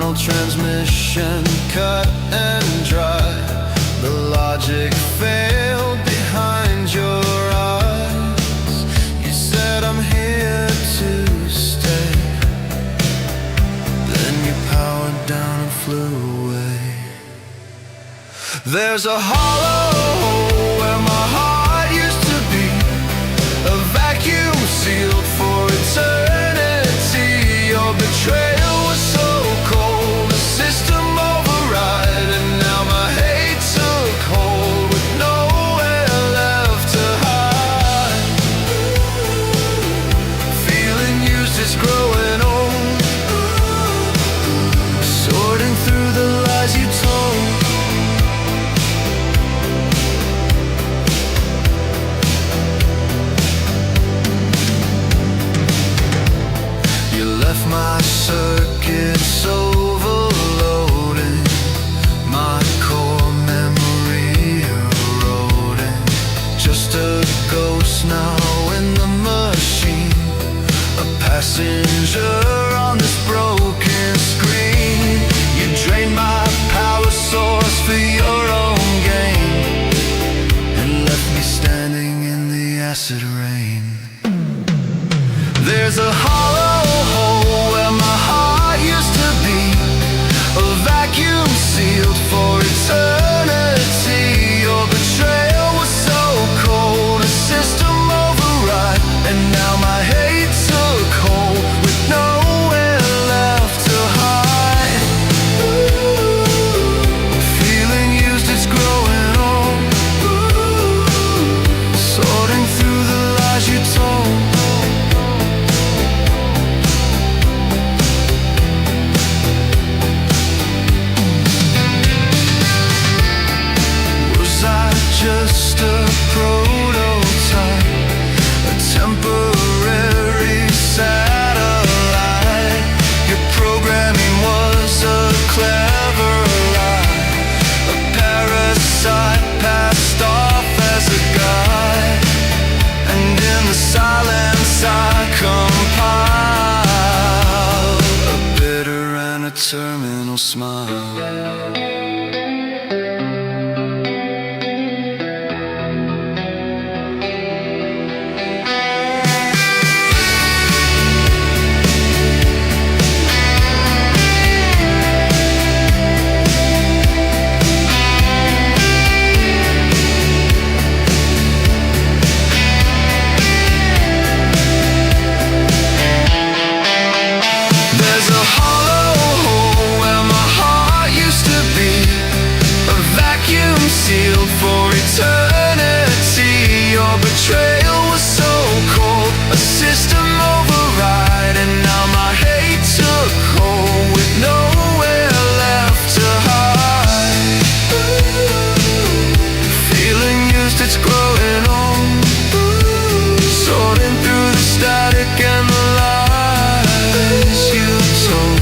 final transmission cut and dry. The logic failed behind your eyes. You said I'm here to stay. Then you powered down and flew away. There's a hollow hole where my heart used to be, a vacuum sealed for eternity. Your betrayal was so cold, a system override, and now my hate took hold with nowhere left to hide. Feeling used is growing old, sorting through the lies you told. My circuits overloading, my core memory eroding. Just a ghost now in the machine, a passenger on this broken screen. You drained my power source for your own gain, and left me standing in the acid rain. There's a hollow hole where my heart used to be, a vacuum sealed for eternity. Your betrayal was so cold, a system override, and now my hate took hold with nowhere left to hide. Feeling used, it's growing old, sorting through the lies you told. Just a prototype, a temporary satellite. Your programming was a clever lie, a parasite passed off as a guide. And in the silence I compile a bitter and a terminal smile. Sealed for eternity. Your betrayal was so cold, a system override, and now my hate took hold with nowhere left to hide. Feeling used, it's growing old, sorting through the static and the lies you told.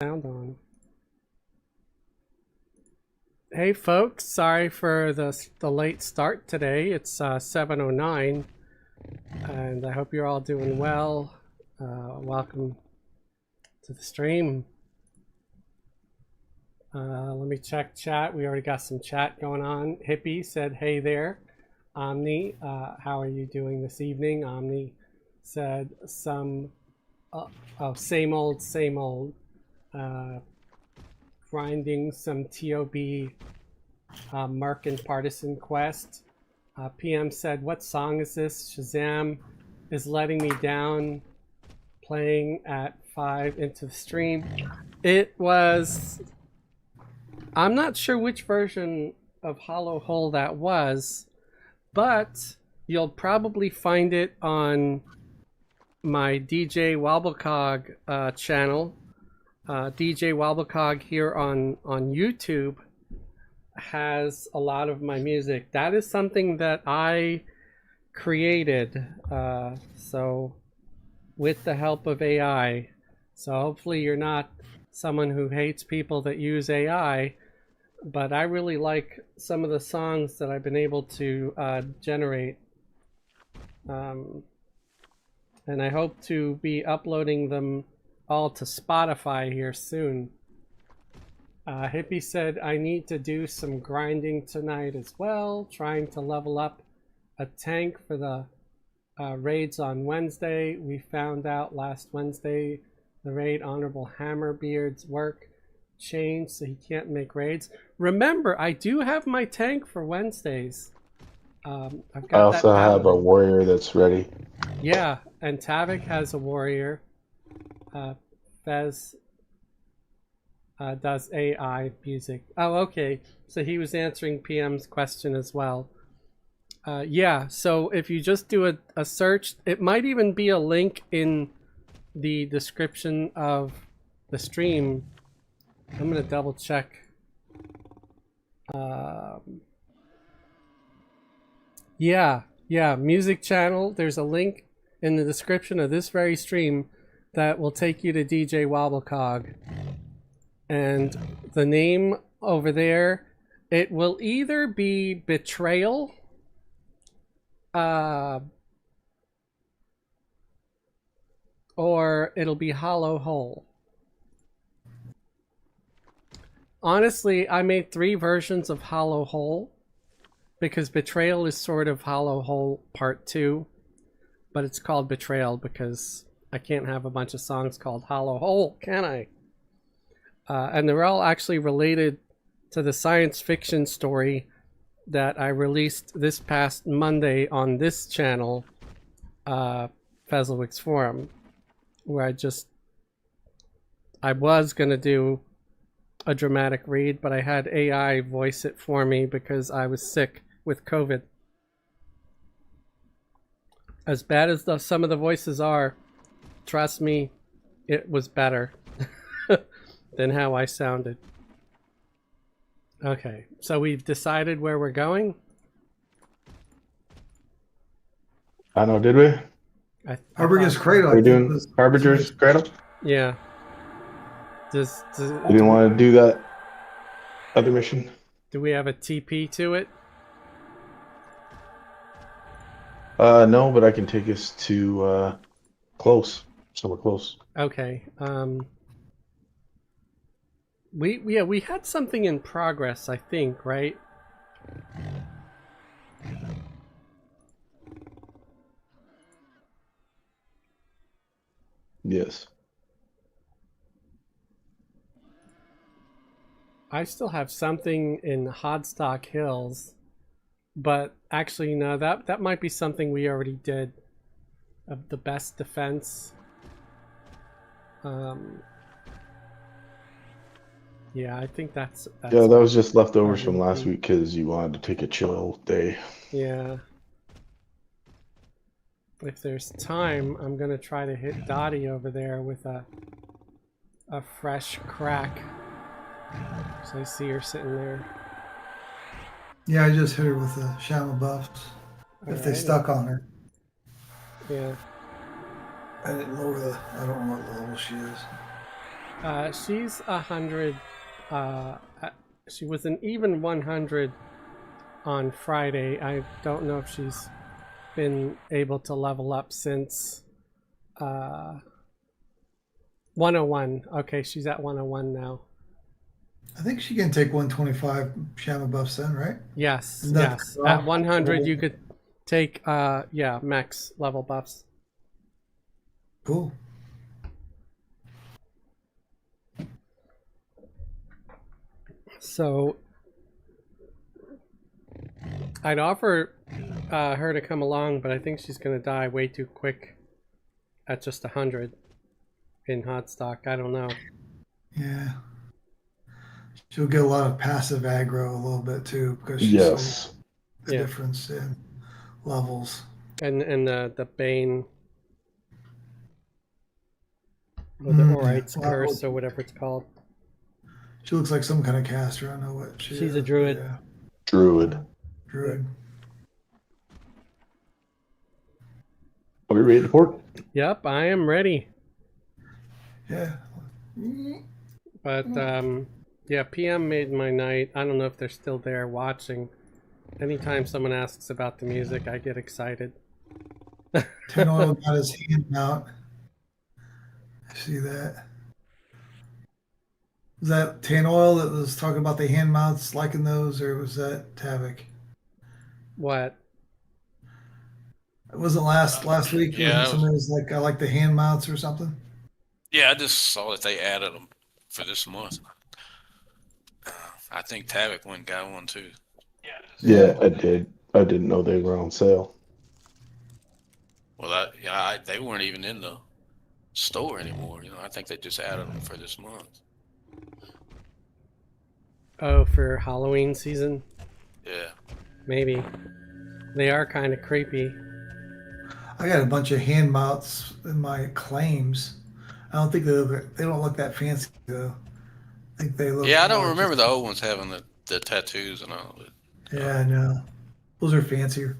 Sound on. Hey folks, sorry for the late start today. It's 7:09 and I hope you're all doing well. Welcome to the stream. Let me check chat. We already got some chat going on. Hippie said hey there. Omni, how are you doing this evening? Omni said some same old, same old. Grinding some TOB Merc and Partisan Quest. PM said, what song is this? Shazam is letting me down. Playing at 5 into the stream. It was... I'm not sure which version of Hollow Hole that was, but you'll probably find it on my DJ Wobblecog channel. DJ Wobblecog here on YouTube has a lot of my music. That is something that I created, so with the help of AI. So hopefully you're not someone who hates people that use AI, but I really like some of the songs that I've been able to generate. And I hope to be uploading them all to Spotify here soon. Hippie said, I need to do some grinding tonight as well, trying to level up a tank for the raids on Wednesday. We found out last Wednesday the raid Honorable Hammerbeard's work changed, so he can't make raids. Remember, I do have my tank for Wednesdays. I've got I also have a warrior that's ready. Yeah, and Tavik has a warrior. Fez does AI music. Oh, okay. So he was answering PM's question as well. Yeah, so if you just do a search, it might even be a link in the description of the stream. I'm going to double check. Yeah, music channel. There's a link in the description of this very stream that will take you to DJ Wobblecog. And the name over there, it will either be Betrayal, or it'll be Hollow Hole. Honestly, I made 3 versions of Hollow Hole because Betrayal is sort of Hollow Hole Part 2, but it's called Betrayal because I can't have a bunch of songs called Hollow Hole, can I? And they're all actually related to the science fiction story that I released this past Monday on this channel, Fezzelwick's Forum, where I was going to do a dramatic read, but I had AI voice it for me because I was sick with COVID. As bad as some of the voices are, trust me, it was better than how I sounded. Okay, so we've decided where we're going. I know, did we? Harbinger's Cradle. We're doing Harbinger's Cradle? Yeah. You didn't want to do that other mission? Do we have a TP to it? No, but I can take us to close. Somewhere close. Okay. We had something in progress, I think, right? Yes. I still have something in Hodstock Hills, but actually no, that might be something we already did. Of the best defense. Yeah, I think that's Yeah, that was just leftovers from last week because you wanted to take a chill day. Yeah. If there's time, I'm gonna try to hit Dottie over there with a fresh crack. So I see her sitting there. Yeah, I just hit her with the Shadow buffs. If they stuck on her. Yeah. I didn't lower the. I don't know what level she is. She's 100. She was an even 100 on Friday. I don't know if she's been able to level up since 101. Okay, she's at 101 now. I think she can take 125 Shadow buffs then, right? Yes, yes. At 100 you could take max level buffs. Cool. So I'd offer her to come along, but I think she's gonna die way too quick at just 100 in hot stock. I don't know. Yeah. She'll get a lot of passive aggro a little bit too because she's Yes. the difference in levels. And the Bane or the Orite's Curse or whatever it's called. She looks like some kind of caster. I don't know what she She's is. a druid. Yeah. Druid. Druid. Are we ready to port? Yep, I am ready. Yeah. But yeah, PM made my night. I don't know if they're still there watching. Anytime someone asks about the music, I get excited. Tin Oil got his hand out. I see that. Was that Tin Oil that was talking about the hand mounts, liking those, or was that Tavik? What? Was it last week Yeah, when somebody was like, "I like the hand mounts" or something? yeah, I just saw that they added them for this month. I think Tavik went and got one too. Yeah, I did. I didn't know they were on sale. Well, they weren't even in the store anymore. You know, I think they just added them for this month. Oh, for Halloween season? Yeah. Maybe. They are kind of creepy. I got a bunch of hand mounts in my claims. I don't think they don't look that fancy though. I think they look. Yeah, I don't remember the old ones having the tattoos and all. Yeah, I know. Those are fancier.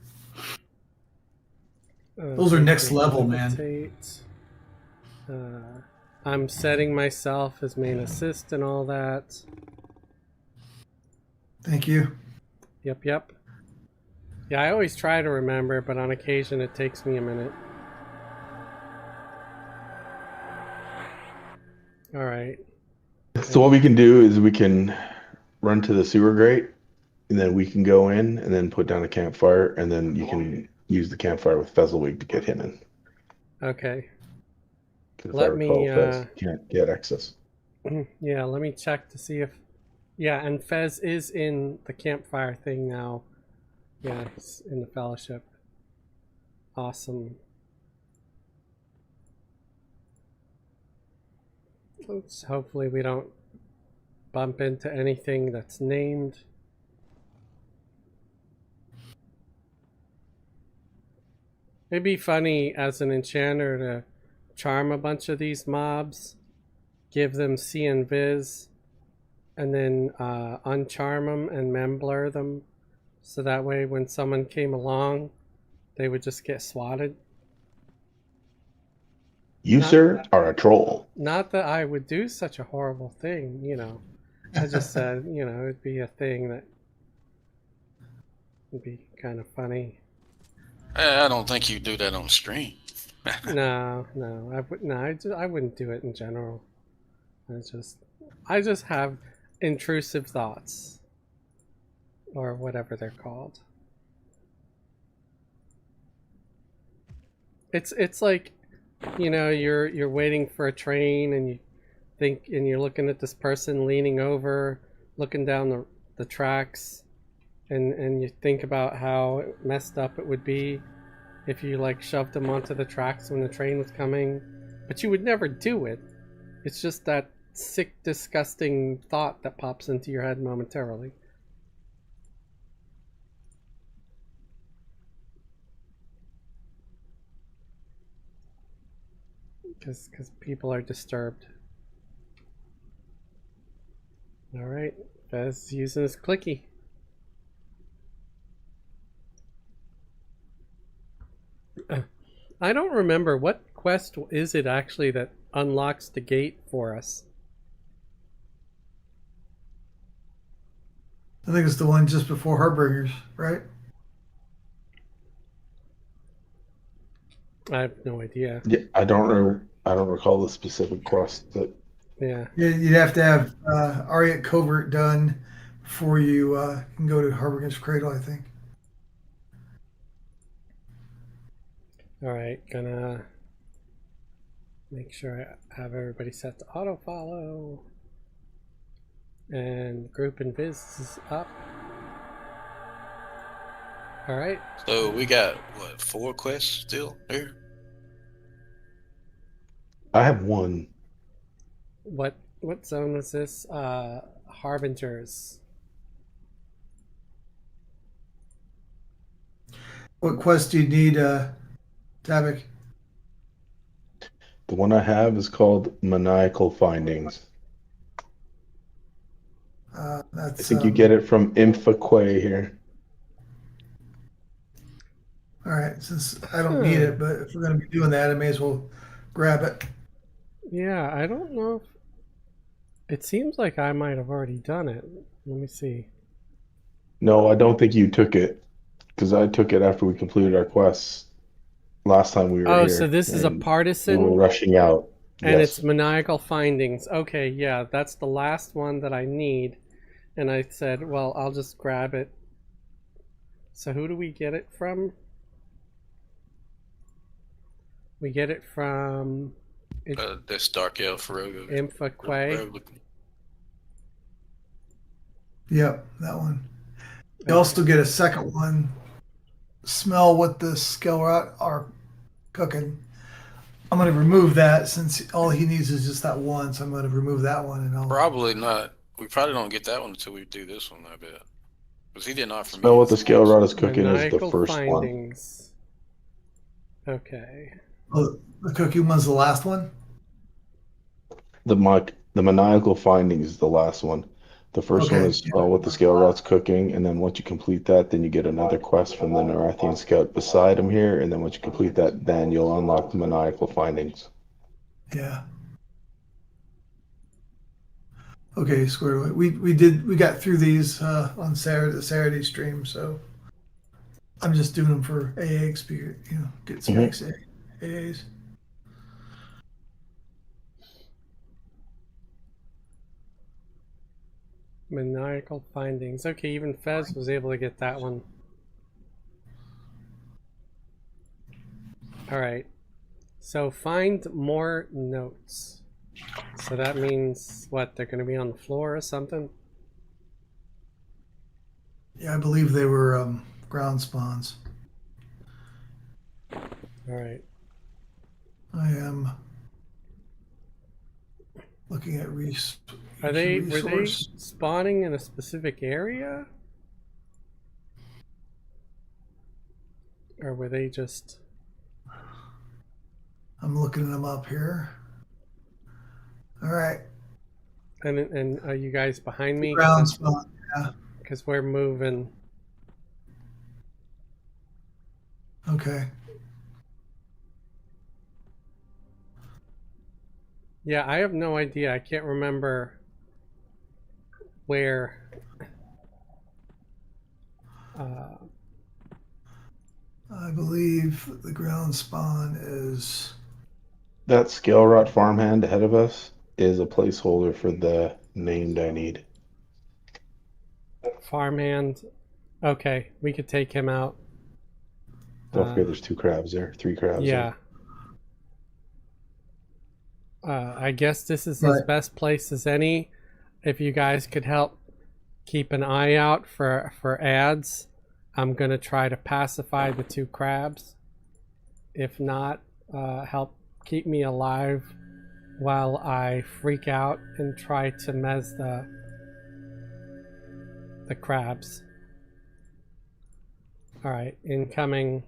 Those are next level, man. I'm setting myself as main assist and all that. Thank you. Yep, yep. Yeah, I always try to remember, but on occasion it takes me a minute. Alright. So what we can do is we can run to the sewer grate, and then we can go in and then put down a campfire, and then you can use the campfire with Fezzelwig to get him in. Okay. 'Cause if Let I recall, me, Fez can't get access. yeah, let me check to see if... Yeah, and Fez is in the campfire thing now. Yeah, he's in the fellowship. Awesome. Let's hopefully we don't bump into anything that's named. It'd be funny as an enchanter to charm a bunch of these mobs, give them C and Viz, and then uncharm them and memblur them, so that way when someone came along, they would just get swatted. You, sir, are a troll. Not that I would do such a horrible thing, you know. I just said, you know, it'd be a thing that would be kind of funny. I don't think you do that on stream. No, I wouldn't do it in general. I just have intrusive thoughts, or whatever they're called. It's like, you know, you're waiting for a train and you think, and you're looking at this person leaning over, looking down the tracks, and you think about how messed up it would be if you like shoved them onto the tracks when the train was coming, but you would never do it. It's just that sick, disgusting thought that pops into your head momentarily. Because people are disturbed. Alright, Fez using his clicky. I don't remember, what quest is it actually that unlocks the gate for us? I think it's the one just before Harbingers, right? I have no idea. Yeah, I don't know. I don't recall the specific quest that. Yeah. You'd have to have Ariat Covert done before you can go to Harbinger's Cradle, I think. Alright, gonna Make sure I have everybody set to auto follow. And group and viz is up. All right. So we got what, 4 quests still here? I have one. What zone was this? Harbingers. What quest do you need, Tavik? The one I have is called Maniacal Findings. That's. I think you get it from Infaqua here. All right, since I don't need it, but if we're going to be doing that, I may as well grab it. Yeah, I don't know if... It seems like I might have already done it. Let me see. No, I don't think you took it, because I took it after we completed our quests last time we were here. Oh, so this is a and partisan? we were rushing out. And Yes. it's Maniacal Findings. Okay, yeah, that's the last one that I need. And I said, well, I'll just grab it. So who do we get it from? We get it from This Dark Elf Rogue. Infaqua. Yep, that one. You also get a second one. Smell what the Skellrot are cooking. I'm going to remove that since all he needs is just that one. So I'm going to remove that one, and I'll Probably not. We probably don't get that one until we do this one, I bet. Because he didn't offer me. Smell what the scale rod is cooking is the Maniacal first one. Findings. Okay. Oh, the cooking one's the last one. The Maniacal Findings is the last one. The first one Okay, is smell what the scale rod's cooking, and then once you complete that, then you get another quest from the Narathian Scout beside him here, and then once you complete that, then you'll unlock the Maniacal Findings. Yeah. Okay, squared away. We got through these on Saturday stream, so I'm just doing them for AA experience, get some AAs. Maniacal Findings. Okay, even Fez was able to get that one. Alright. So find more notes. So that means, what, they're going to be on the floor or something? Yeah, I believe they were ground spawns. Alright. I am looking at Were they resource. spawning in a specific area? Or were they just... I'm looking them up here. All right. And are you guys behind me? Ground spawn, yeah. Because we're moving. Okay. Yeah, I have no idea. I can't remember where. I believe the ground spawn is... That scale rod farmhand ahead of us is a placeholder for the named I need. Farmhand. Okay, we could take him out. Don't forget there's 2 crabs there, 3 crabs Yeah. I guess this is as best place as any. If you guys could help keep an eye out for ads, I'm going to try to pacify the 2 crabs. If not, help keep me alive while I freak out and try to mez the crabs. Alright, incoming.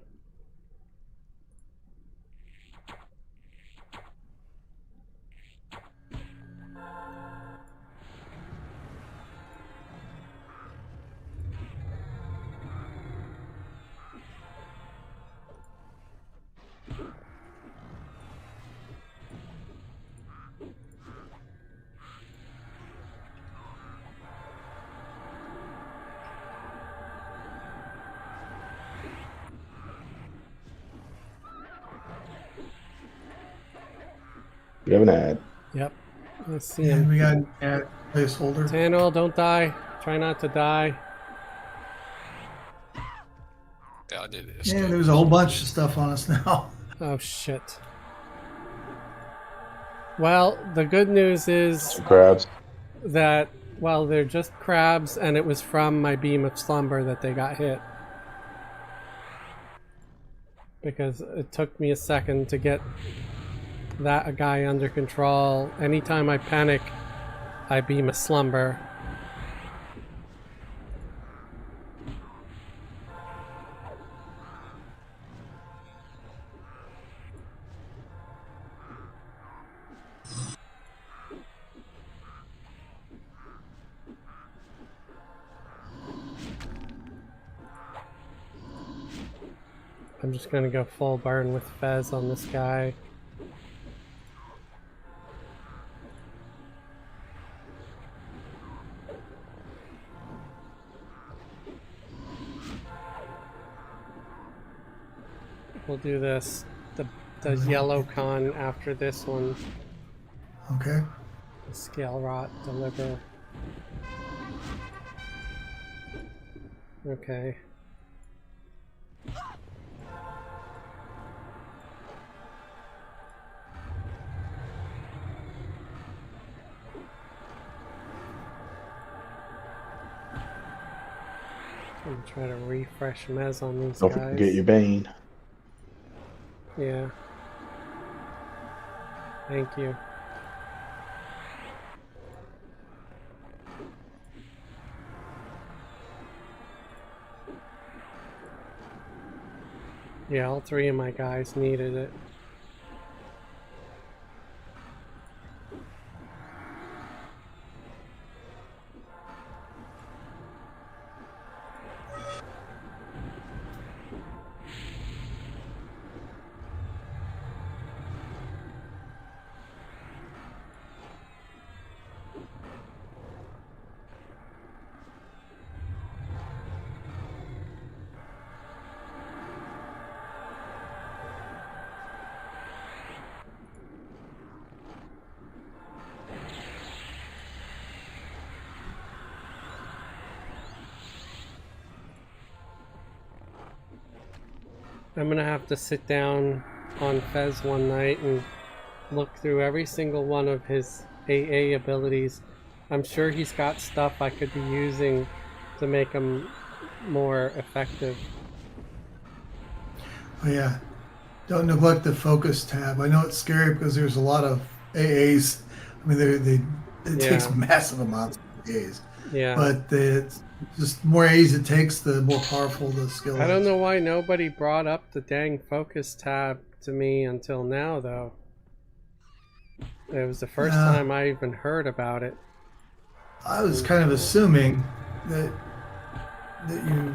We have an ad. Yep. Let's see And him. we got a placeholder. Samuel, don't die. Try not to die. Yeah, I did this. And there's a whole bunch of stuff on us now. Oh shit. Well, the good news is Some crabs. that, well, they're just crabs, and it was from my beam of slumber that they got hit. Because it took me a second to get that guy under control. Anytime I panic, I beam a slumber. I'm just gonna go full burn with Fez on this guy. We'll do this, the yellow con after this one. Okay. The scale rot deliver. Okay. I'm gonna try to refresh Mez on these Don't guys. forget your Bane. Yeah. Thank you. Yeah, all three of my guys needed it. I'm gonna have to sit down on Fez one night and look through every single one of his AA abilities. I'm sure he's got stuff I could be using to make him more effective. Oh yeah. Don't neglect the focus tab. I know it's scary because there's a lot of AAs. I mean, it takes Yeah. massive amounts of AAs. Yeah. But it's just more A's it takes, the more powerful the skill I don't is. know why nobody brought up the dang focus tab to me until now, though. It was the first Yeah. time I even heard about it. I was kind of assuming that you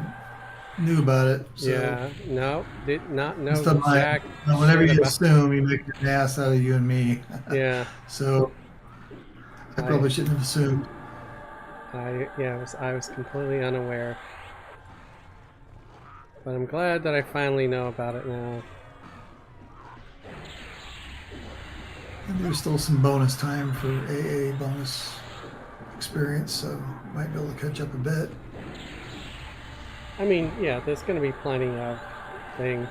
knew about it. So Yeah, no, did not know Just on my- jack whenever shit you about. assume, you make an ass out of you and me. Yeah, So I probably shouldn't have assumed. I was completely unaware. But I'm glad that I finally know about it now. And there's still some bonus time for AA bonus experience, so might be able to catch up a bit. I mean, yeah, there's gonna be plenty of things.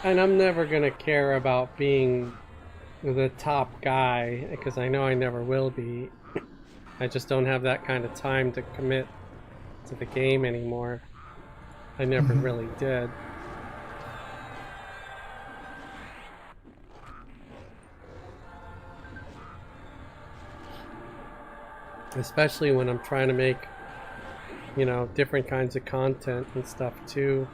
And I'm never gonna care about being the top guy, because I know I never will be. I just don't have that kind of time to commit to the game anymore. I never really did. Especially when I'm trying to make, you know, different kinds of content and stuff too.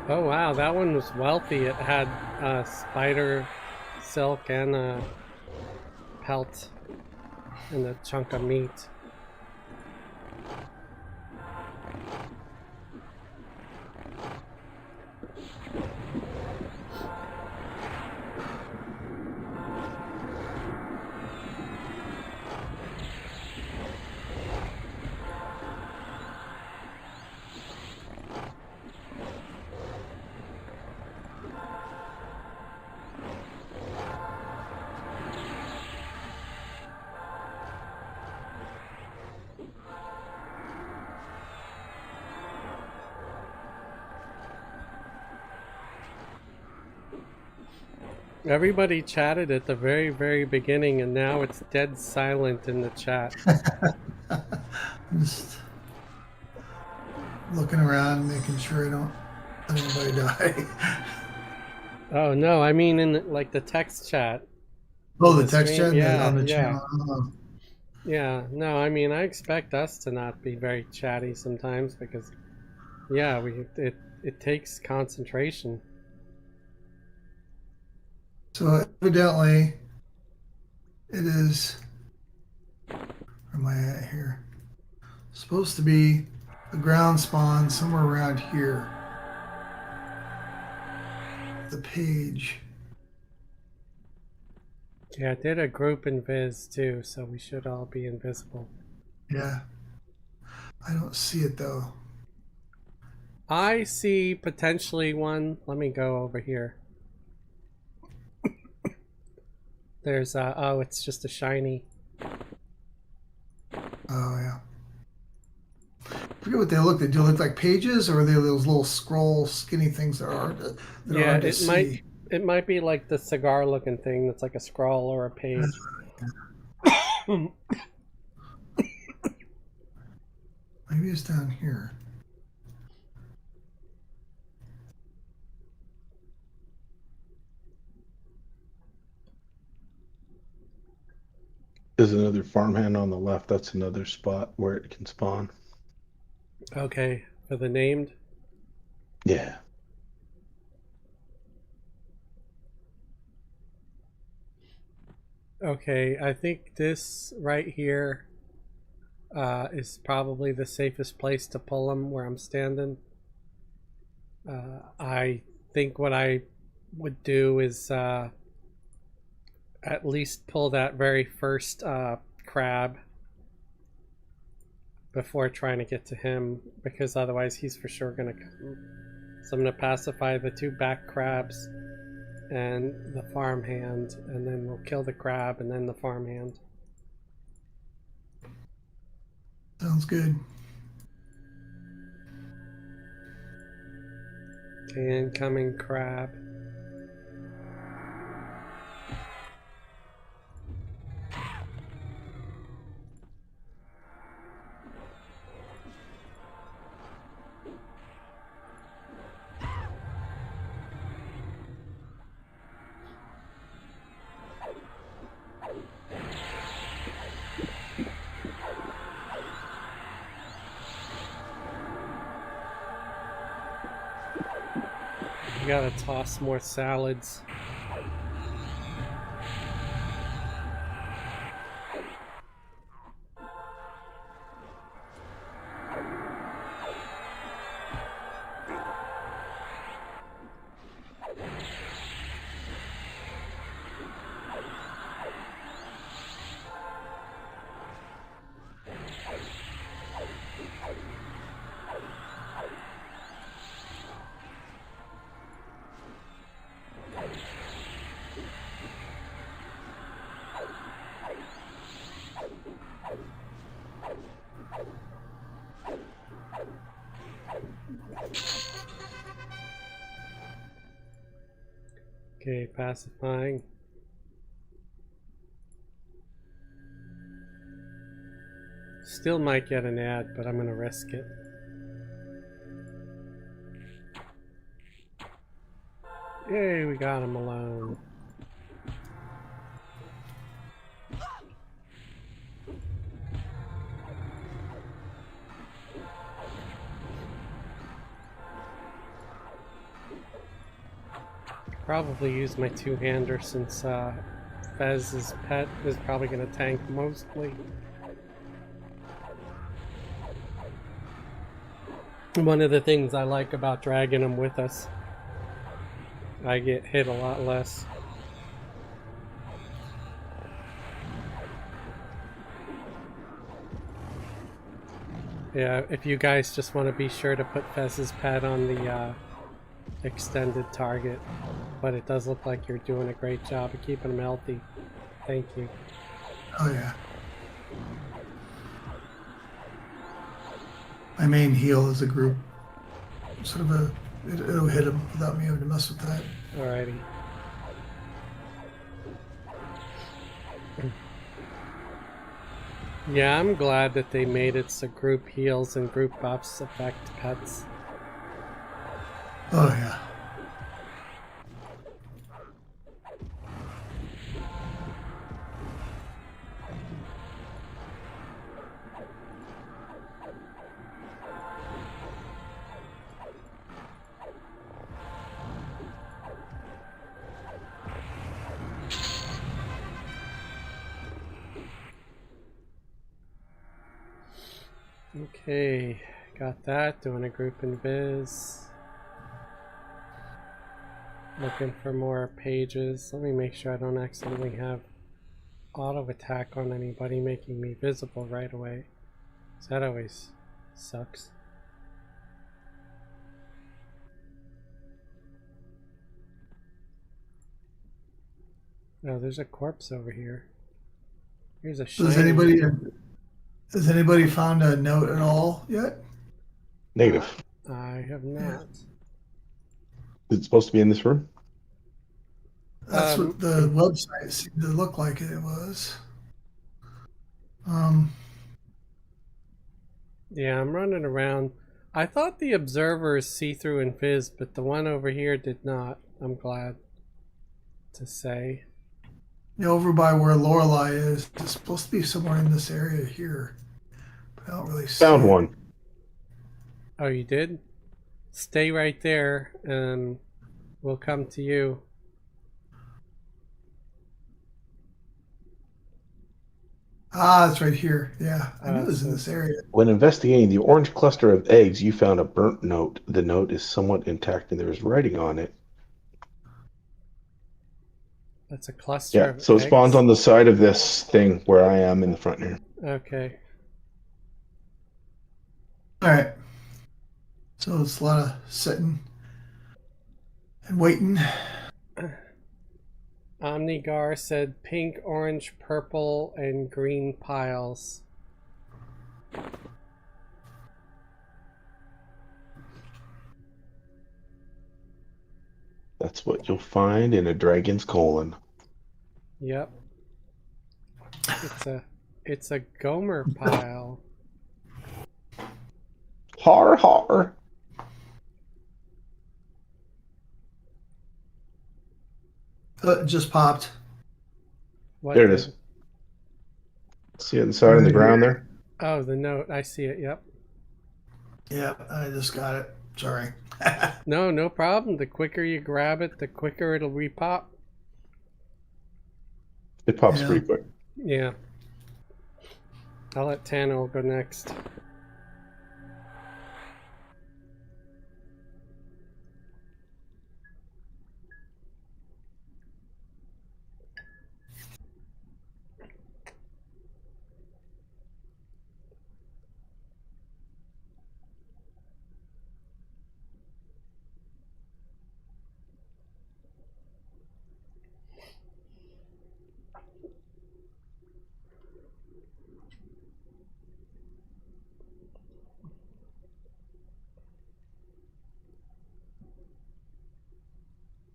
Oh wow, that one was wealthy. It had spider silk and a pelt and a chunk of meat. Everybody chatted at the very, very beginning, and now it's dead silent in the chat. I'm just looking around, making sure I don't let anybody die. Oh no, I mean in like the text chat. Oh, the The text stream? chat Yeah, on the yeah. channel. Oh. Yeah, no, I mean I expect us to not be very chatty sometimes because, yeah, it takes concentration. So evidently, it is. Where am I at here? Supposed to be the ground spawn somewhere around here. The page. Yeah, I did a group invis too, so we should all be invisible. Yeah. I don't see it though. I see potentially one. Let me go over here. There's oh, it's just a shiny. Oh yeah. I forget what they look. They do look like pages, or are they those little scroll skinny things that are hard to, that are Yeah, hard to it see? might be like the cigar looking thing that's like a scroll or a page. Maybe it's down here. There's another farmhand on the left. That's another spot where it can spawn. Okay, for the named. Yeah. Okay, I think this right here is probably the safest place to pull them where I'm standing. I think what I would do is at least pull that very first crab before trying to get to him, because otherwise he's for sure going to come. So I'm going to pacify the two back crabs and the farmhand, and then we'll kill the crab and then the farmhand. Sounds good. Okay, incoming crab. We gotta toss more salads. Okay, pacifying. Still might get an ad, but I'm gonna risk it. Yay, we got him alone. Probably use my two-hander since Fez's pet is probably going to tank mostly. One of the things I like about dragging him with us, I get hit a lot less. Yeah, if you guys just want to be sure to put Fez's pet on the extended target, but it does look like you're doing a great job of keeping him healthy. Thank you. Oh yeah. My main heal is a group. Sort of a, it'll hit him without me having to mess with that. Alrighty. Yeah, I'm glad that they made it so group heals and group buffs affect pets. Oh yeah. Okay, got that. Doing a group invis. Looking for more pages. Let me make sure I don't accidentally have auto attack on anybody making me visible right away. So that always sucks. Oh, there's a corpse over here. Here's a shiny. Has anybody found a note at all yet? Negative. I have not. Is it supposed to be in this room? That's what the website seemed to look like it was. Yeah, I'm running around. I thought the observers see through and fizz, but the one over here did not. I'm glad to say. Yeah, over by where Lorelei is. It's supposed to be somewhere in this area here. But I don't really see Found it. one. Oh, you did? Stay right there and we'll come to you. Ah, it's right here. Yeah, I knew it was in this area. When investigating the orange cluster of eggs, you found a burnt note. The note is somewhat intact and there is writing on it. That's a cluster Yeah, of so it eggs. spawns on the side of this thing where I am in the front here. Okay. All right. So it's a lot of sitting and waiting. Omnigar said pink, orange, purple, and green piles. That's what you'll find in a dragon's colon. Yep. It's a Gomer pile. Har har. It just popped. What There it did- is. See it inside on the ground there? Oh, the note. I see it. Yep. Yeah, I just got it. Sorry. No problem. The quicker you grab it, the quicker it'll repop. It pops Yeah. pretty quick. Yeah. I'll let Tano go next.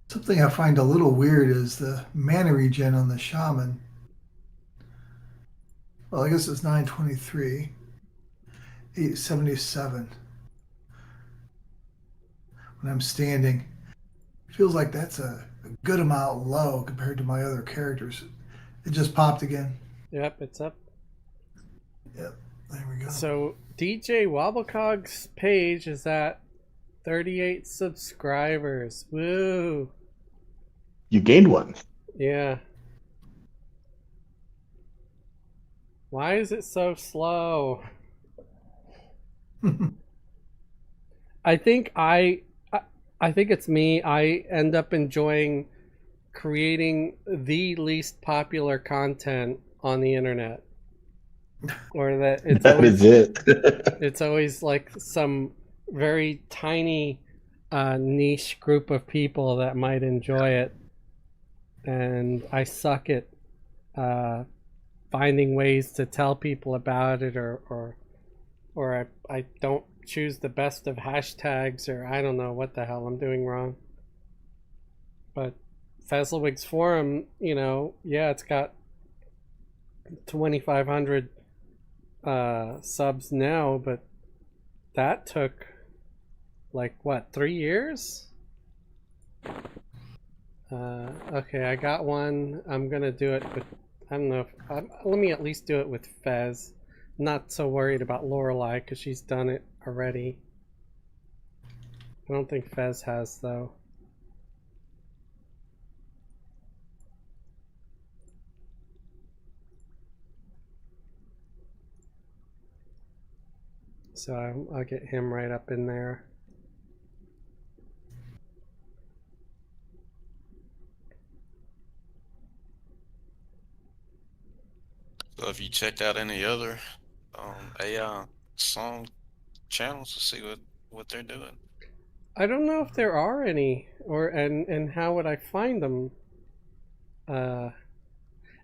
Something I find a little weird is the mana regen on the shaman. Well, I guess it's 923, 877. When I'm standing, it feels like that's a good amount low compared to my other characters. It just popped again. Yep, it's up. Yep, there we go. So DJ Wobblecog's page is at 38 subscribers. Woo! You gained one. Yeah. Why is it so slow? I think it's me. I end up enjoying creating the least popular content on the internet. Or that it's That always, is it. it's always like some very tiny niche group of people that might enjoy it. And I suck at finding ways to tell people about it, or I don't choose the best of hashtags, or I don't know what the hell I'm doing wrong. But Fezzelwig's forum, yeah, it's got 2,500 subs now, but that took like what, 3 years? Okay, I got one. I'm gonna do it with, I don't know if, let me at least do it with Fez. Not so worried about Lorelei because she's done it already. I don't think Fez has though. So I'll get him right up in there. So if you checked out any other AI song channels to see what they're doing. I don't know if there are any, or and how would I find them?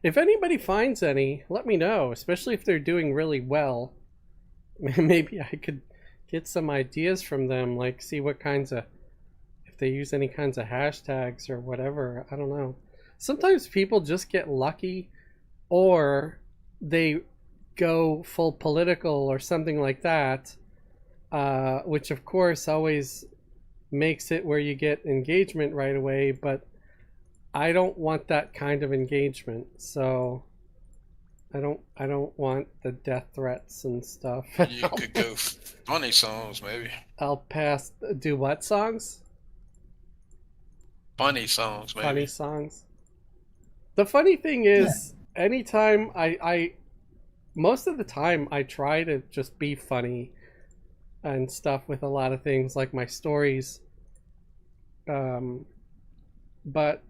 If anybody finds any, let me know, especially if they're doing really well. Maybe I could get some ideas from them, like see what kinds of, if they use any kinds of hashtags or whatever. I don't know. Sometimes people just get lucky, or they go full political or something like that, which of course always makes it where you get engagement right away, but I don't want that kind of engagement, so I don't want the death threats and stuff. You could go funny songs, maybe. I'll pass. Do what songs? Funny songs, maybe. Funny songs. The funny thing is, anytime I most of the time I try to just be funny and stuff with a lot of things like my stories. But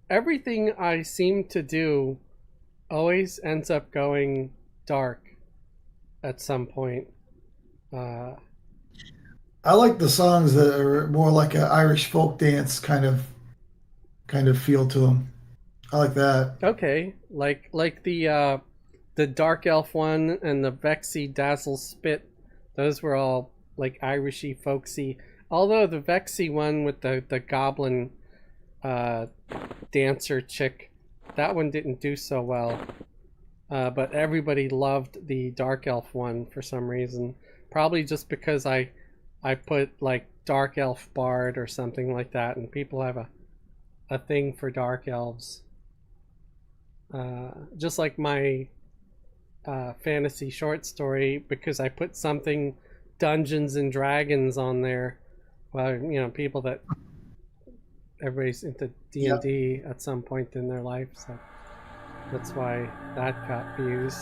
everything I seem to do always ends up going dark at some point. I like the songs that are more like an Irish folk dance kind of feel to them. I like that. Okay, like the Dark Elf one and the Vexy Dazzle Spit, those were all like Irishy, folksy. Although the Vexy one with the goblin dancer chick, that one didn't do so well. But everybody loved the Dark Elf one for some reason. Probably just because I put like Dark Elf Bard or something like that, and people have a thing for Dark Elves. Just like my fantasy short story, because I put something Dungeons and Dragons on there. Well, you know, people that everybody's into D&D at some point in their life, so that's why that got views.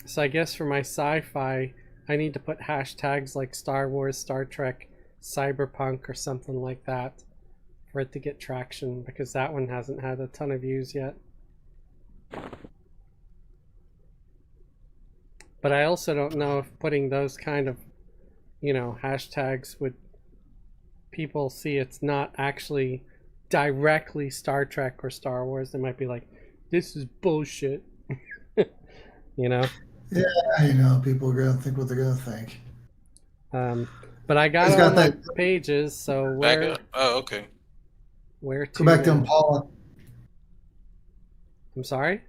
So I guess for my sci-fi, I need to put hashtags like Star Wars, Star Trek, Cyberpunk, or something like that for it to get traction, because that one hasn't had a ton of views yet. But I also don't know if putting those kind of, you know, hashtags would people see it's not actually directly Star Trek or Star Wars. They might be like, this is bullshit. You know? Yeah, you know, people are gonna think what they're gonna think. But I got all my pages, so Back where? up. Oh, okay. Where to? Go back to Impala. I'm sorry?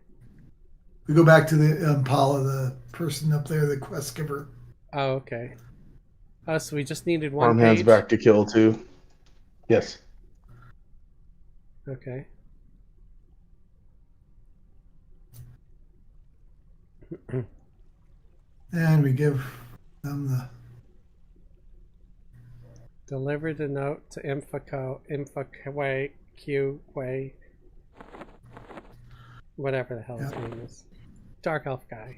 We go back to the Impala, the person up there, the quest giver. Oh, okay. So we just needed one Farmhand's page? back to kill too. Yes. Okay. And we give them the... Deliver the note to Infaqway, Q-Way, whatever the hell his name is. Dark Elf guy.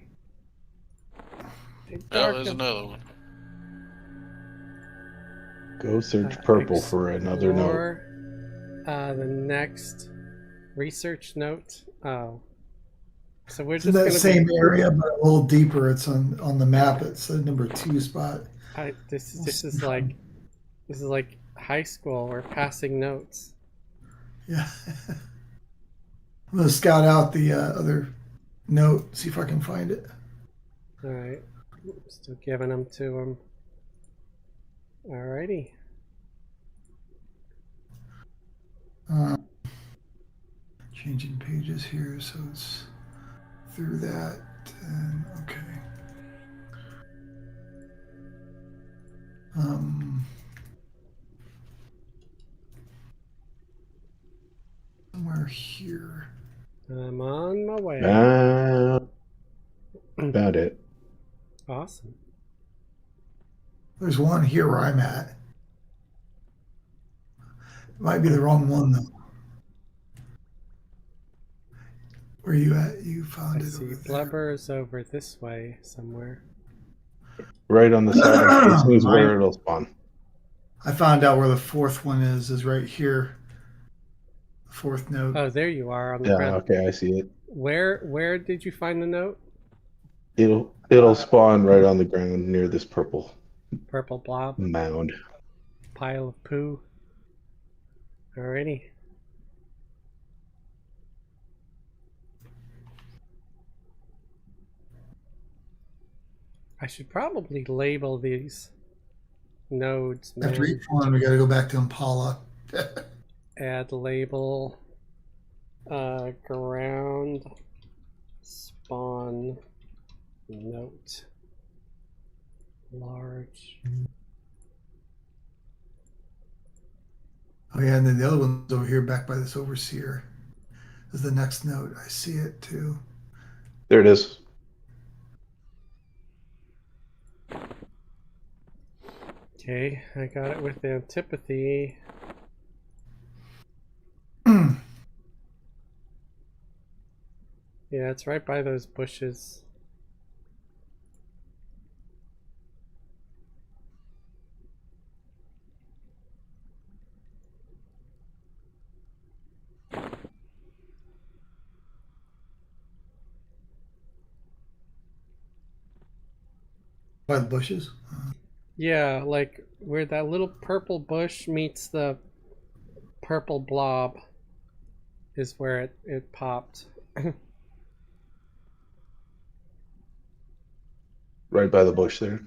There's another one. Go search purple for another note. The next research note. Oh. So we're It's just in that gonna same area, but a little deeper. It's on the map. It's the number 2 spot. This is like high school. We're passing notes. Yeah. I'm gonna scout out the other note, see if I can find it. All right. Still giving them to him. Alrighty. Changing pages here, so it's through that. And, okay. Somewhere here. I'm on my way. About it. Awesome. There's one here where I'm at. Might be the wrong one though. Where you at? You found I it see over there. Blubber's over this way somewhere. Right on the side. This is where it'll spawn. I found out where the fourth one is right here. The fourth note. Oh, there you are on the Yeah, ground. okay, I see it. Where did you find the note? It'll spawn right on the ground near this purple Purple blob, mound. pile of poo. Alrighty. I should probably label these nodes, After man. each one, we got to go back to Impala. Add label, ground spawn note, large. Oh yeah, and then the other one's over here, back by this overseer. Is the next note. I see it too. There it is. Okay, I got it with antipathy. Yeah, it's right by those bushes. By the bushes. Yeah, like where that little purple bush meets the purple blob is where it popped. Right by the bush there.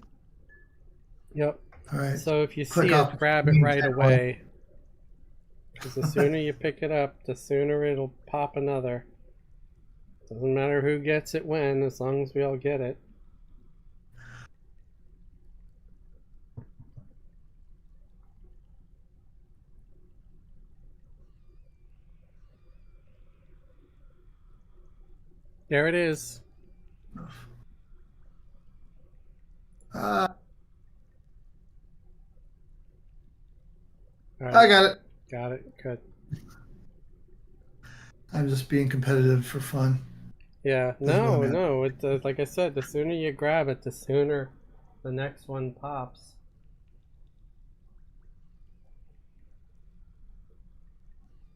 Yep. All right. So if you Click see off it, grab it right away. Because the sooner you pick it up, the sooner it'll pop another. Doesn't matter who gets it when, as long as we all get it. There it is. I All right, got it. got it. Good. I'm just being competitive for fun. Yeah, Doesn't no, really matter. no. It, like I said, the sooner you grab it, the sooner the next one pops.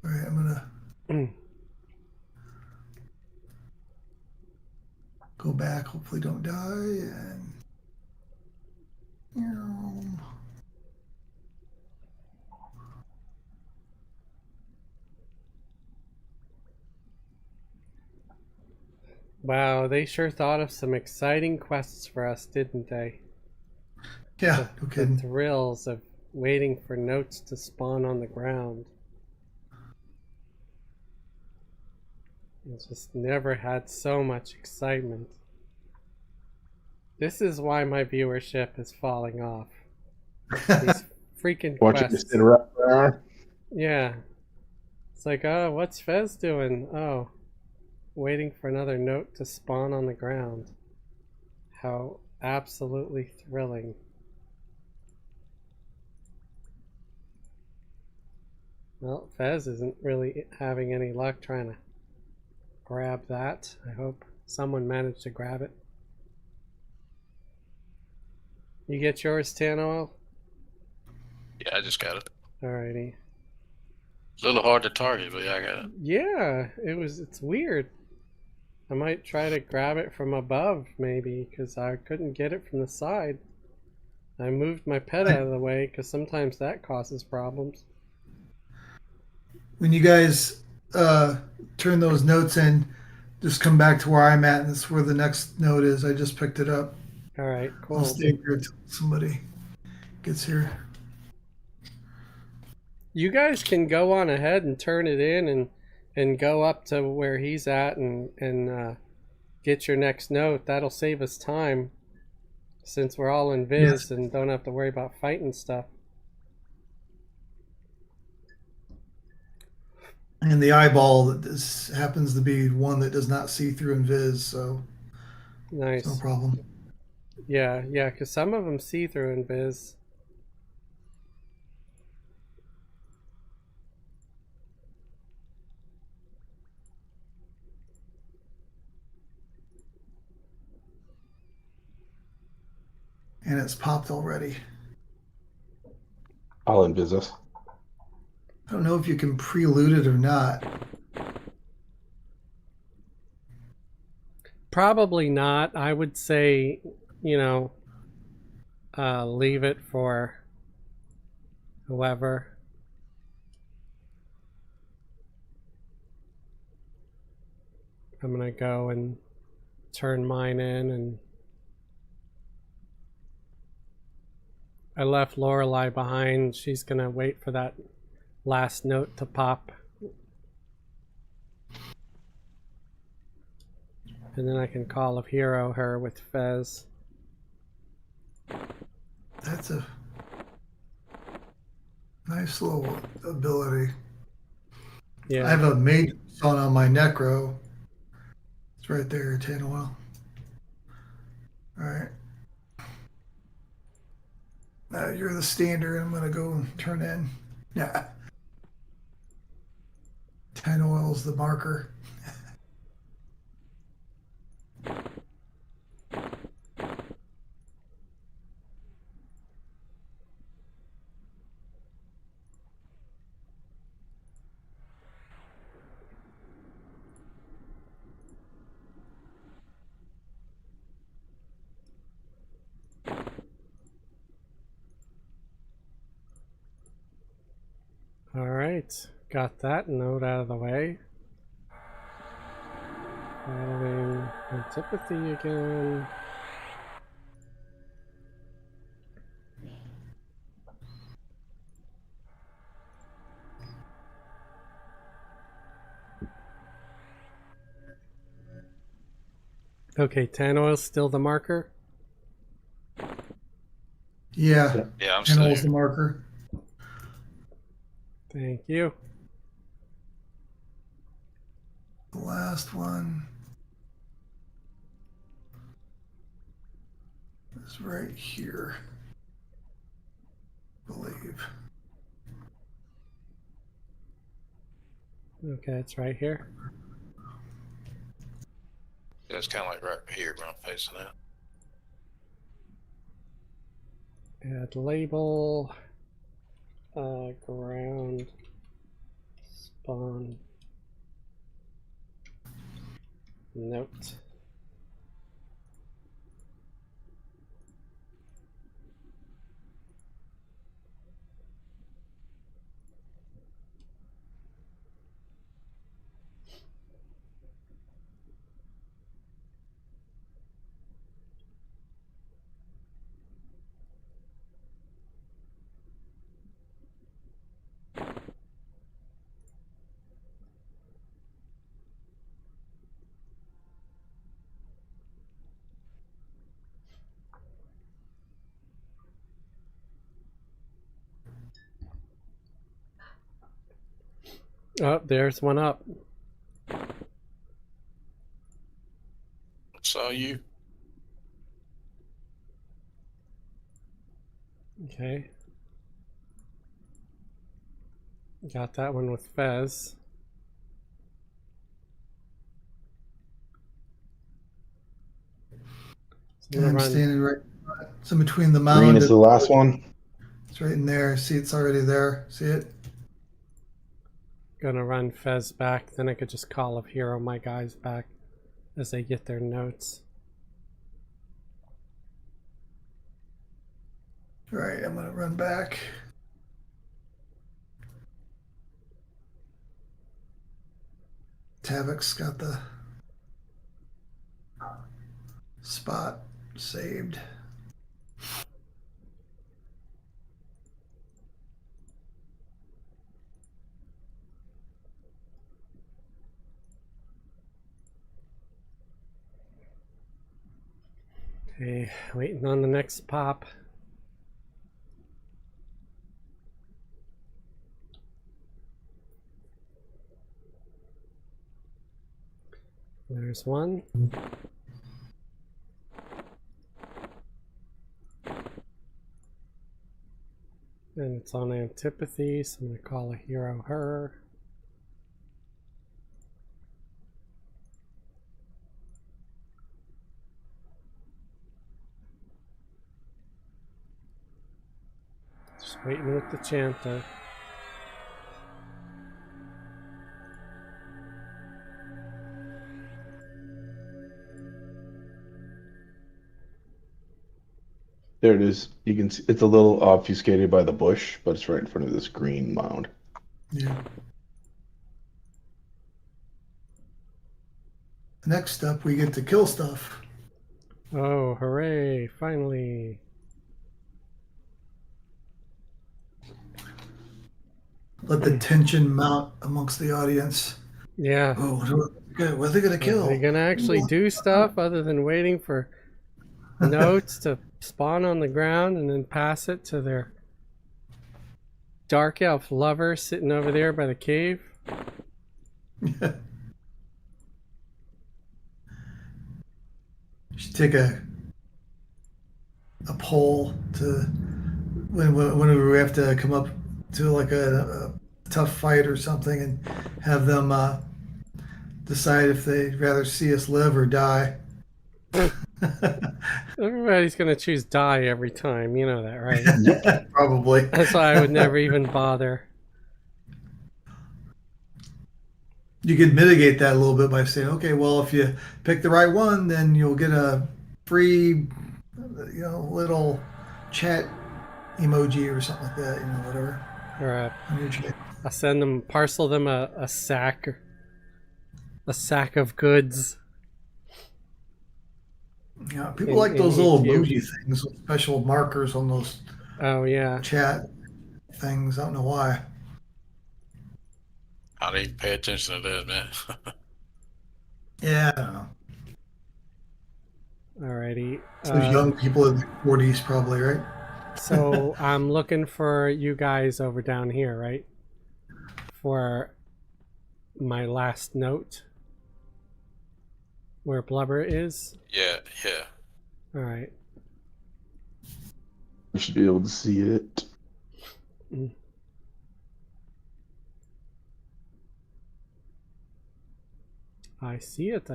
All right, I'm gonna go back. Hopefully, don't die. And Wow, they sure thought of some exciting quests for us, didn't they? yeah, no The kidding. thrills of waiting for notes to spawn on the ground. It's just never had so much excitement. This is why my viewership is falling off. These freaking Want you to quests. sit around there? Yeah. It's like, oh, what's Fez doing? Oh, waiting for another note to spawn on the ground. How absolutely thrilling. Well, Fez isn't really having any luck trying to grab that. I hope someone managed to grab it. You get yours, Tan Oil? Yeah, I just got it. Alrighty. A little hard to target, but yeah, I got it. Yeah, it's weird. I might try to grab it from above, maybe, because I couldn't get it from the side. I moved my pet out of the way, because sometimes that causes problems. When you guys turn those notes in, just come back to where I'm at, and that's where the next note is. I just picked it up. Alright, cool. I'll stay here until somebody gets here. You guys can go on ahead and turn it in and go up to where he's at and get your next note. That'll save us time since we're all in Viz Yes. and don't have to worry about fighting stuff. And the eyeball that this happens to be one that does not see through in Viz, so it's no Nice. problem. Yeah, because some of them see through in Viz. And it's popped already. I'll in business. I don't know if you can preload it or not. Probably not. I would say, you know, leave it for whoever. I'm gonna go and turn mine in, and I left Lorelei behind. She's gonna wait for that last note to pop. And then I can call of hero her with Fez. That's a nice little ability. Yeah. I have a mage son on my necro. It's right there, 10 oil. All right. You're the standard. I'm gonna go and turn in. Yeah. 10 oil's the marker. All right. Got that note out of the way. Following antipathy again. Okay, 10 oil's still the marker. Yeah. Yeah, I'm 10 still oil's the here. marker. Thank you. The last one is right here, I believe. Okay, it's right here. Yeah, it's kind of like right here where I'm facing that. Add label. Ground. Spawn. Note. Oh, there's one up. Saw you. Okay. Got that one with Fez. So And I'm run. standing right. It's in between the Green mound. is the last one. It's right in there. See, it's already there. See it? Gonna run Fez back, then I could just call of hero my guys back as they get their notes. All right, I'm gonna run back. Tavok's got the spot saved. Okay, waiting on the next pop. There's one. And it's on antipathy, so I'm going to call a hero her. Just waiting with the chanter. There it is. You can see it's a little obfuscated by the bush, but it's right in front of this green mound. Yeah. Next up, we get to kill stuff. Oh, hooray, finally. Let the tension mount amongst the audience. Yeah. Oh, what are they gonna kill? Are they gonna actually do stuff other than waiting for notes to spawn on the ground and then pass it to their dark elf lover sitting over there by the cave? Should take a poll to whenever we have to come up to like a tough fight or something, and have them decide if they'd rather see us live or die. Everybody's gonna choose die every time, you know that, right? Probably. That's why I would never even bother. You could mitigate that a little bit by saying, okay, well, if you pick the right one, then you'll get a free, little chat emoji or something like that, whatever. Or On your chat. I'll send them, parcel them a sack of goods. Yeah, people like those in little YouTube. emoji things with special markers on those Oh yeah. chat things. I don't know why. I didn't pay attention to that, man. Yeah, I don't know. Alrighty. It's those young people in their 40s, probably, right? So I'm looking for you guys over down here, right? For my last note. Where Blubber is. Yeah. Alright. You should be able to see it. I see it.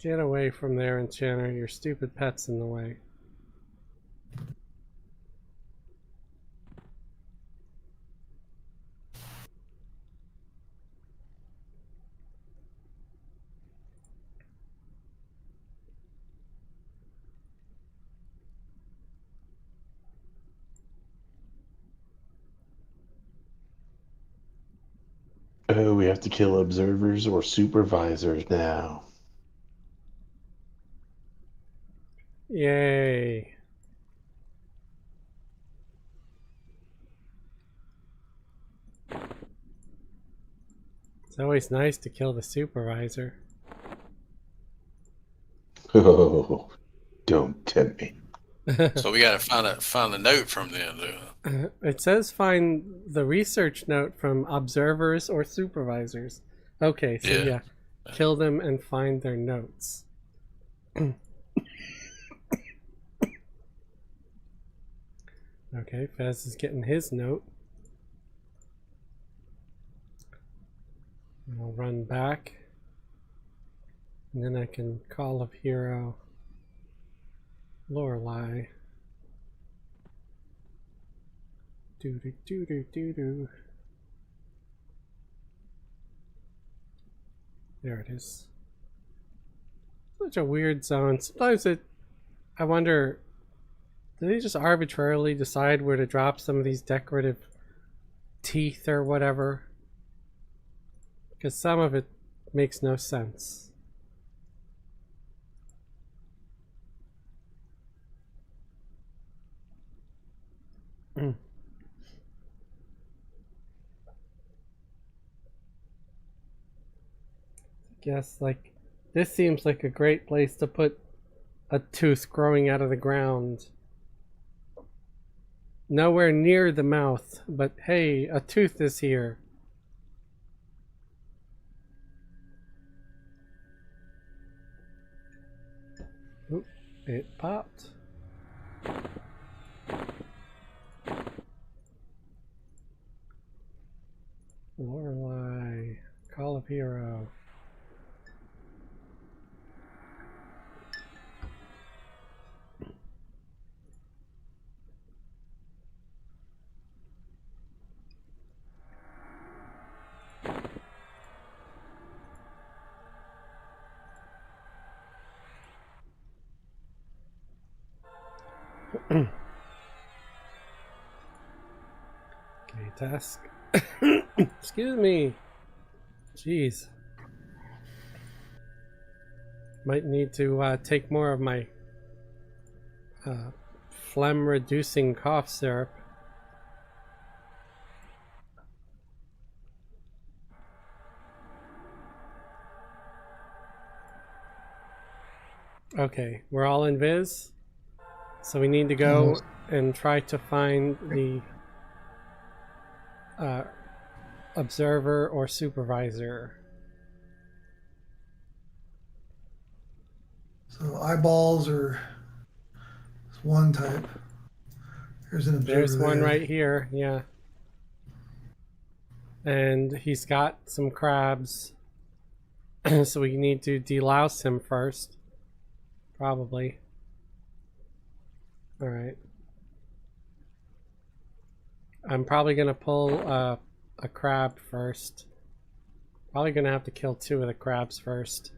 Get away from there, Enchanter. Your stupid pet's in the way. Oh, we have to kill observers or supervisors now. Yay. It's always nice to kill the supervisor. Oh, don't tempt me. So we gotta find a note from them, though. It says find the research note from observers or supervisors. Okay, so yeah. Kill them and find their notes. Okay, Fez is getting his note. I'll run back. And then I can call up hero Lorelei. Do. There it is. Such a weird zone. Sometimes I wonder, do they just arbitrarily decide where to drop some of these decorative teeth or whatever? Because some of it makes no sense. Guess like this seems like a great place to put a tooth growing out of the ground. Nowhere near the mouth, but hey, a tooth is here. Oop, it popped. Lorelei, Call of Hero. Okay, task. Excuse me. Jeez. Might need to take more of my phlegm reducing cough syrup. Okay, we're all in Viz. So we need to go and try to find the observer or supervisor. So eyeballs are one type. There's an observer. There's one there. right here, yeah. And he's got some crabs. So we need to delouse him first. Probably. Alright. I'm probably going to pull a crab first. Probably going to have to kill 2 of the crabs first.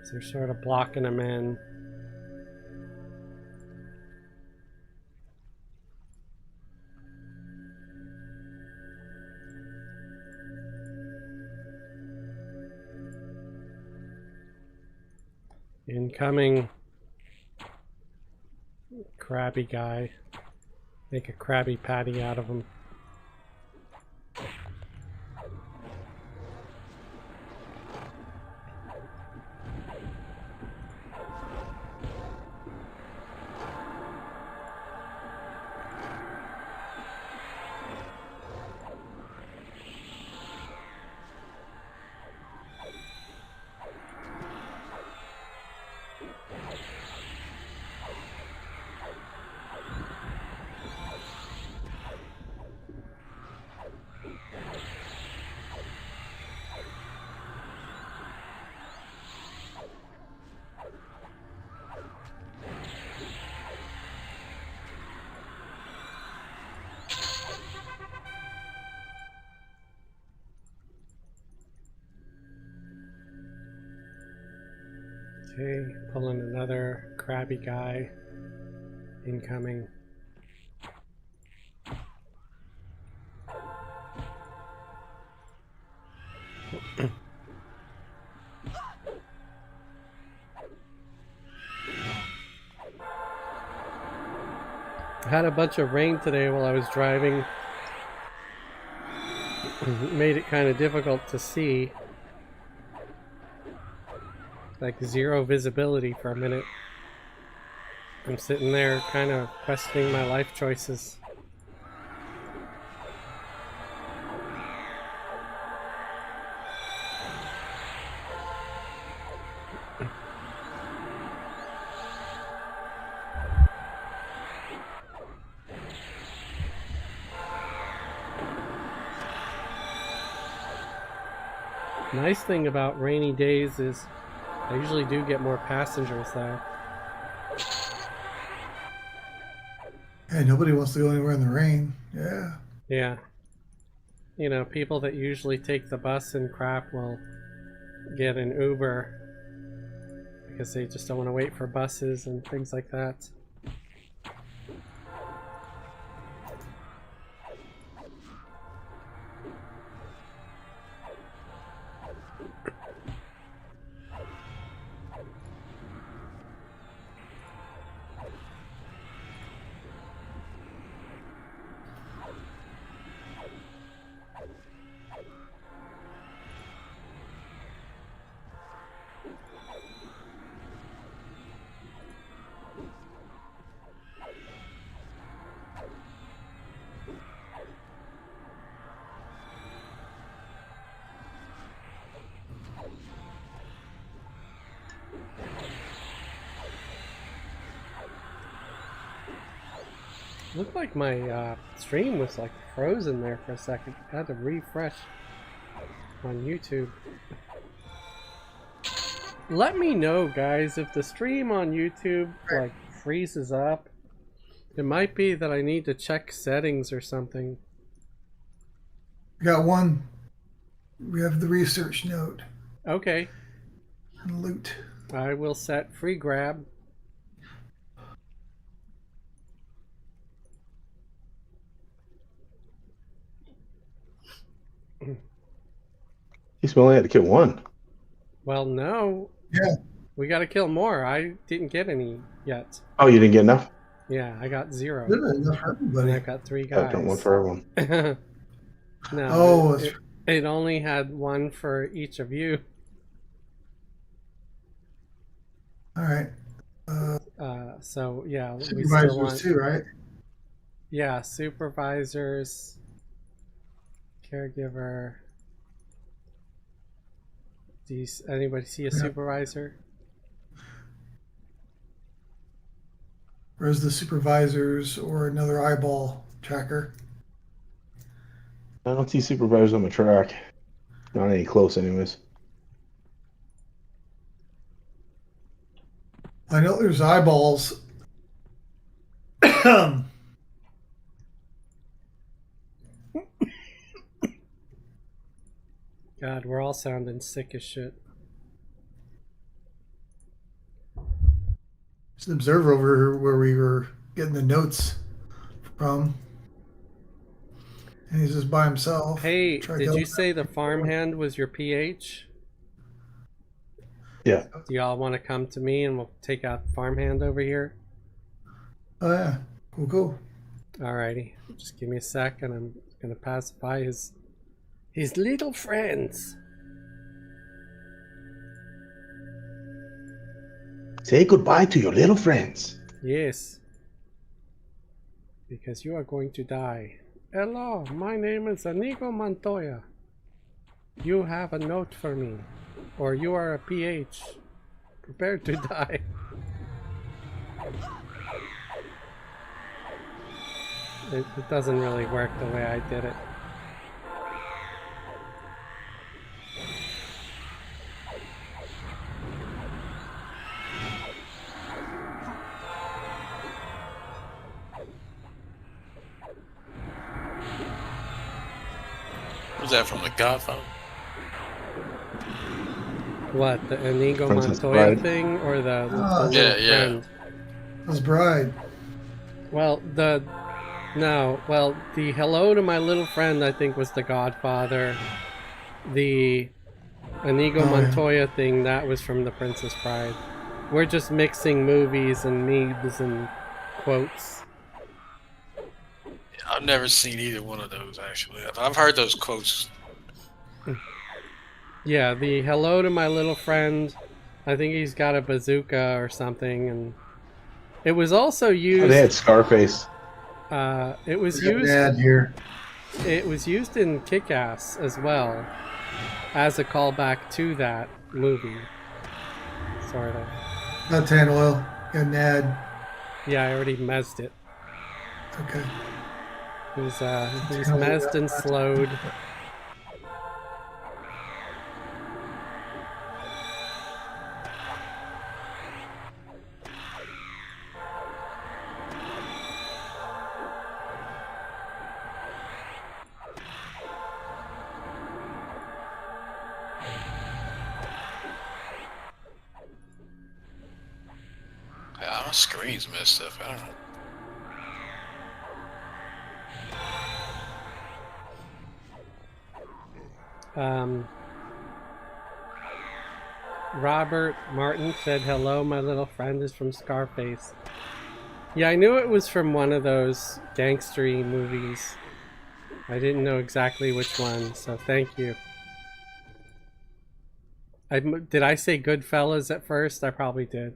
So they're sort of blocking him in. Incoming. Crabby guy. Make a Krabby Patty out of him. Okay, pulling another crabby guy. Incoming. I had a bunch of rain today while I was driving. It made it kind of difficult to see. Like 0 visibility for a minute. I'm sitting there kind of questioning my life choices. Nice thing about rainy days is I usually do get more passengers though. Hey, nobody wants to go anywhere in the rain. Yeah. Yeah. You know, people that usually take the bus and crap will get an Uber because they just don't want to wait for buses and things like that. Looked like my stream was like frozen there for a second. I had to refresh on YouTube. Let me know, guys, if the stream on YouTube like freezes up. It might be that I need to check settings or something. We got one. We have the research note Okay, and loot. I will set free grab. He's only had to kill one. Well, no. Yeah. We gotta kill more. I didn't get any yet. Oh, you didn't get enough? Yeah, I got 0. Good enough for And everybody. I've got 3 I've done one guys. for everyone. No, Oh, it only had 1 for each of you. all right. So yeah, we still Supervisors want. too, right? Yeah, supervisors, caregiver. Anybody see a supervisor? Where's the supervisors or another eyeball tracker? I don't see supervisors on the track. Not any close, anyways. I know there's eyeballs. God, we're all sounding sick as shit. There's an observer over here where we were getting the notes from. And he's just by himself. Hey, Try did to- you say the farmhand was your PH? Yeah. Do y'all want to come to me and we'll take out the farmhand over here? Oh yeah. Cool. Alrighty, just give me a sec and I'm gonna pacify his little friends. Say goodbye to your little friends. Yes. Because you are going to die. Hello, my name is Inigo Montoya. You have a note for me. Or you are a PH. Prepare to die. It doesn't really work the way I did it. Was that from The Godfather? What, the Inigo Princess Montoya Bride. thing or the Oh. little Yeah, yeah. friend? His bride. Well, the hello to my little friend I think was The Godfather. The Inigo Oh, yeah. Montoya thing, that was from The Princess Bride. We're just mixing movies and memes and quotes. I've never seen either one of those, actually. I've heard those quotes. Yeah, the hello to my little friend, I think he's got a bazooka or something, and it was also Oh, used. they had Scarface. It was We got an used. ad here. It was used in Kick-Ass as well, as a callback to that movie. Sort of. Not tan oil. Got an ad. Yeah, I already mezzed it. Okay. He's mezzed and slowed. Yeah, my screen's messed up. I don't know. Robert Martin said, hello, my little friend is from Scarface. Yeah, I knew it was from one of those gangstery movies. I didn't know exactly which one, so thank you. Did I say Goodfellas at first? I probably did.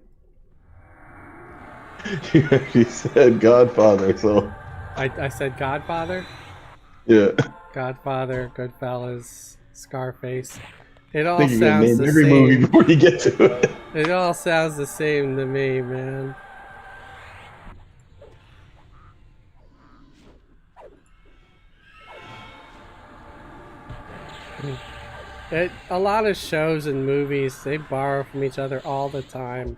You actually said Godfather, so I said Godfather? yeah. Godfather, Goodfellas, Scarface. It all I think you're gonna sounds name the every movie same. before you get to it. It all sounds the same to me, man. A lot of shows and movies, they borrow from each other all the time.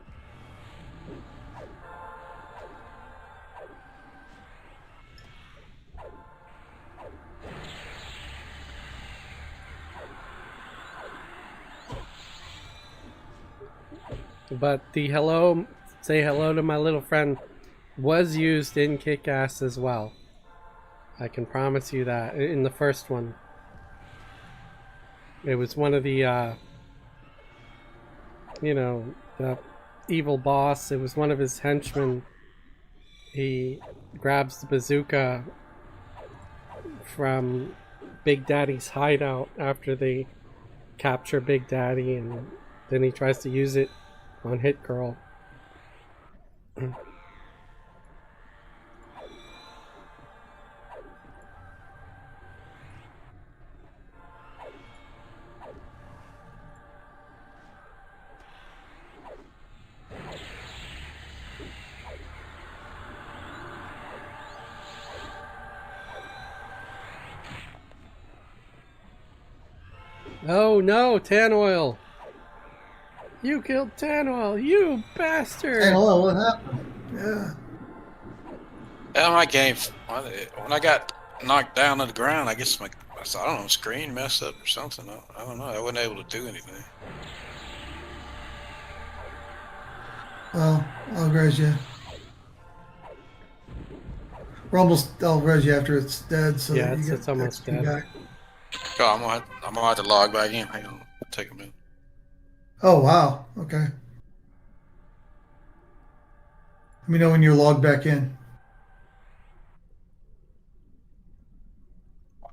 But the say hello to my little friend was used in Kick-Ass as well. I can promise you that, in the first one. It was one of the, you know, the evil boss. It was one of his henchmen. He grabs the bazooka from Big Daddy's hideout after they capture Big Daddy, and then he tries to use it on Hit Girl. Oh no, Tan Oil! You killed Tan Oil, you bastard! Hey, hello, what happened? Yeah. Yeah, my game, when I got knocked down to the ground, I guess I don't know, screen messed up or something. I don't know. I wasn't able to do anything. Well, I'll res you. I'll res you after it's dead, so Yeah, that you get it's almost XP dead. back. Oh, I'm gonna have to log back in. Hang on, take a minute. Oh, wow. Okay. Let me know when you're logged back in.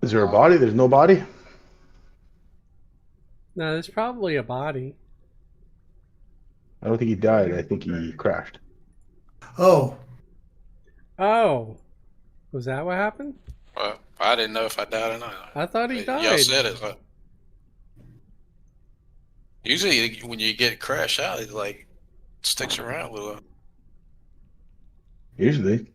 Is there a body? There's no body? No, there's probably a body. I don't think he died. I think he crashed. Oh, Oh! Was that what happened? Well, I didn't know if I died or not. I thought he died. Y'all said it. But usually, when you get crashed out, it like sticks around a little. Usually.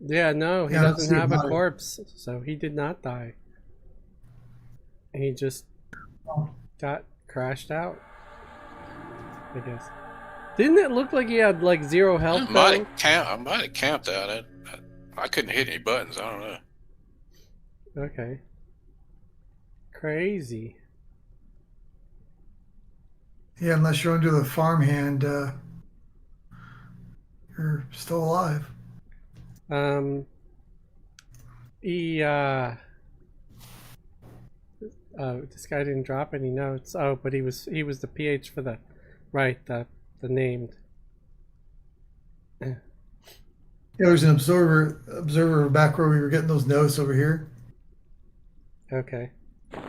Yeah, no, he Yeah, I don't doesn't see a have a body. corpse, so he did not die. He just Oh. got crashed out, I guess. Didn't it look like he had like 0 health I though? might have camped out. I couldn't hit any buttons. I don't know. Okay. Crazy. Yeah, unless you're under the farmhand, you're still alive. He oh, this guy didn't drop any notes. Oh, but he was the PH for the the named. Yeah, there's an observer back where we were getting those notes over here. Okay. You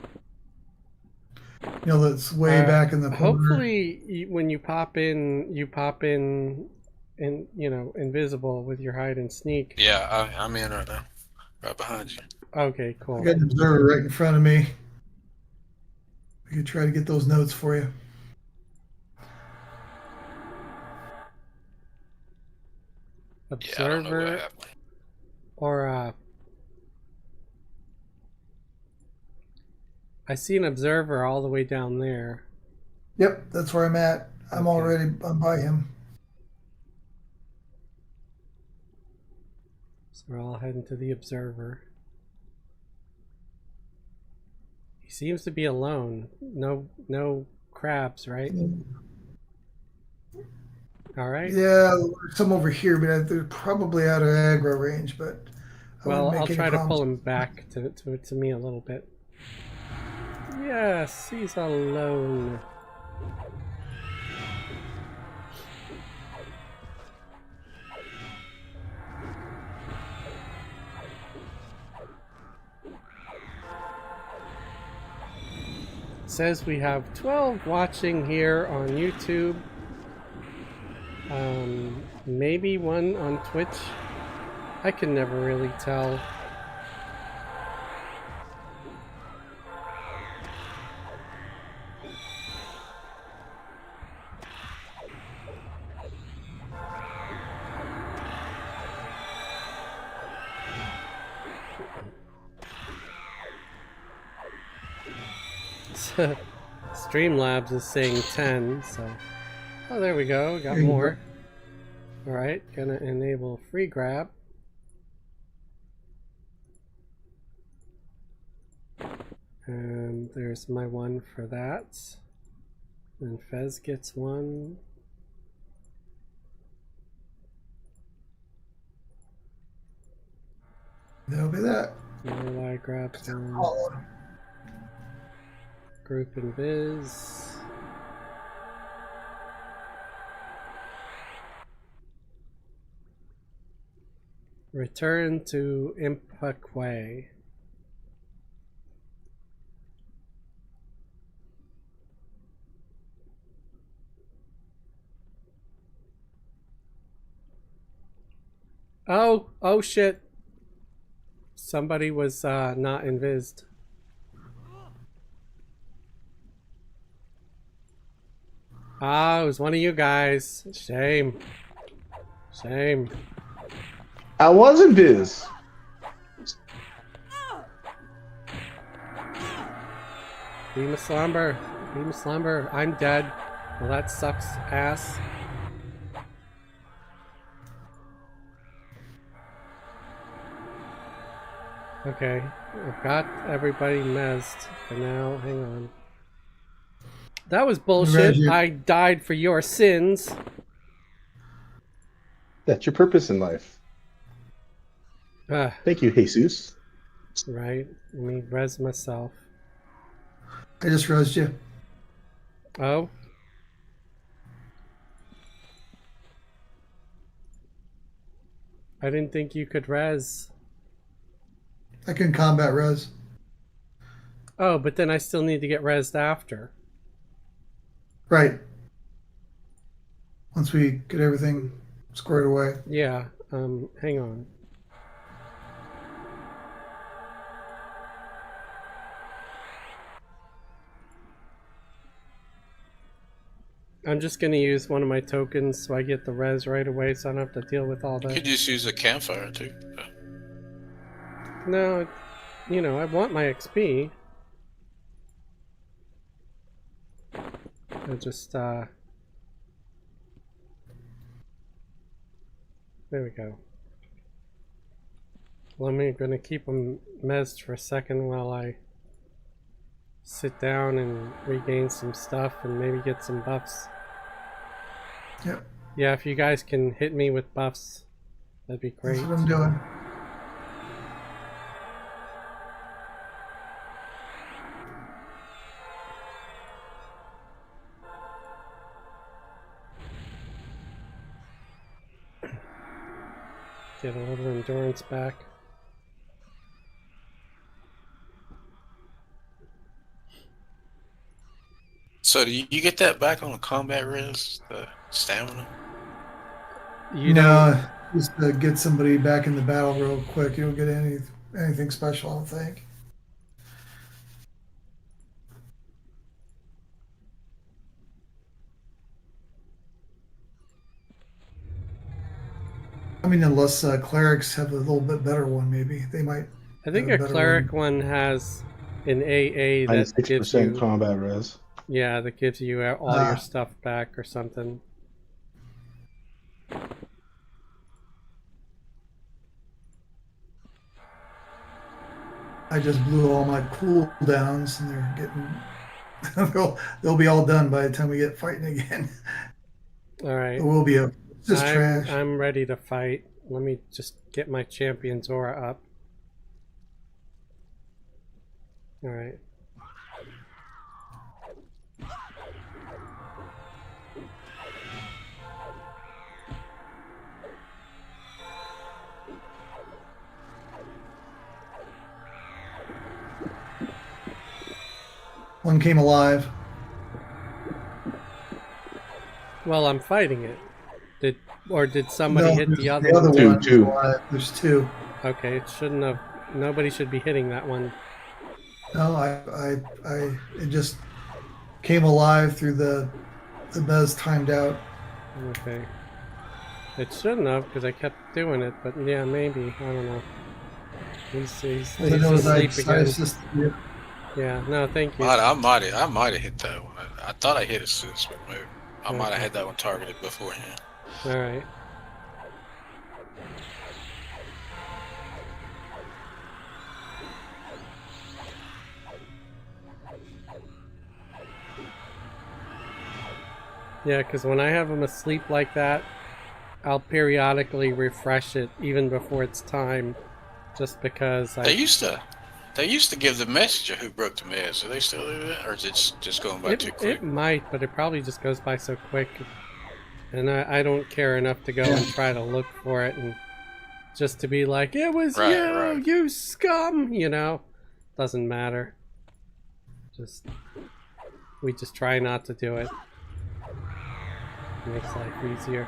know, that's way back in the corner. Hopefully, when you pop in, and you know, invisible with your hide and sneak. Yeah, I'm in right now, right behind you. Okay, I cool. got an observer right in front of me. We could try to get those notes for you. Yeah, I don't know what Observer happened. or I see an observer all the way down there. Yep, that's where I'm at. I'm Okay. I'm by him. So we're all heading to the observer. He seems to be alone. No crabs, right? All right. Yeah, there's some over here, but they're probably out of aggro range. But I Well, wouldn't I'll make try any to pull promises. him back to me a little bit. Yes, he's alone. Says we have 12 watching here on YouTube. Maybe one on Twitch. I can never really tell. Streamlabs is saying 10, so... Oh, there we go. Got more. Alright, gonna enable free grab. And there's my one for that. And Fez gets one. That'll be that. I grab some Oh, group and biz. Return to Empaqua. Oh shit. Somebody was not invised. Ah, it was one of you guys. Shame. Shame. I wasn't biz. Beam of slumber. Beam of slumber. I'm dead. Well, that sucks ass. Okay, I've got everybody mezzed for now. Hang on. That was bullshit. I died for your sins. That's your purpose in life. Thank you, Jesus. Right. Let me res myself. I just resed you. Oh. I didn't think you could res. I can combat res. Oh, but then I still need to get resed after. Right. Once we get everything squared away. Yeah. Hang on. I'm just going to use one of my tokens so I get the res right away so I don't have to deal with all You that. could just use a campfire too. No, you know, I want my XP. I just, there we go. Well, I'm going to keep them mezzed for a second while I sit down and regain some stuff and maybe get some buffs. Yep. Yeah, if you guys can hit me with buffs, that'd be great. That's what I'm doing. Get a little endurance back. So do you get that back on a combat res, the stamina? You No, just to get somebody back in the battle real quick. You don't get anything special, I don't think. I mean, unless clerics have a little bit better one, maybe they might. I think have a better cleric one has an AA that gives 96% you, combat res. yeah, that gives you all your stuff back or something. I just blew all my cooldowns, and they're getting. they'll be all done by the time we get fighting again. All right. It will be just trash. I'm ready to fight. Let me just get my champion's aura up. All right. One came alive. Well, I'm fighting it. Did somebody hit the other The other one? one. Two. There's two. Okay, it shouldn't have. Nobody should be hitting that one. No, it just came alive through the buzz timed out. Okay. It shouldn't have because I kept doing it, but yeah, maybe. I don't know. He's He knows I asleep again. assisted you. Yeah, no, thank you. I might have hit that one. I thought I hit it since we moved. I might have Okay. had that one targeted beforehand. All right. Yeah, because when I have them asleep like that, I'll periodically refresh it even before it's time, just because They used to give the messenger who broke the mess. Do they still do that, or is it just going by too quick? It might, but it probably just goes by so quick, and I don't care enough to go and try to look for it and just to be like, it was Right. you scum, you know. Doesn't matter. We just try not to do it. Makes life easier.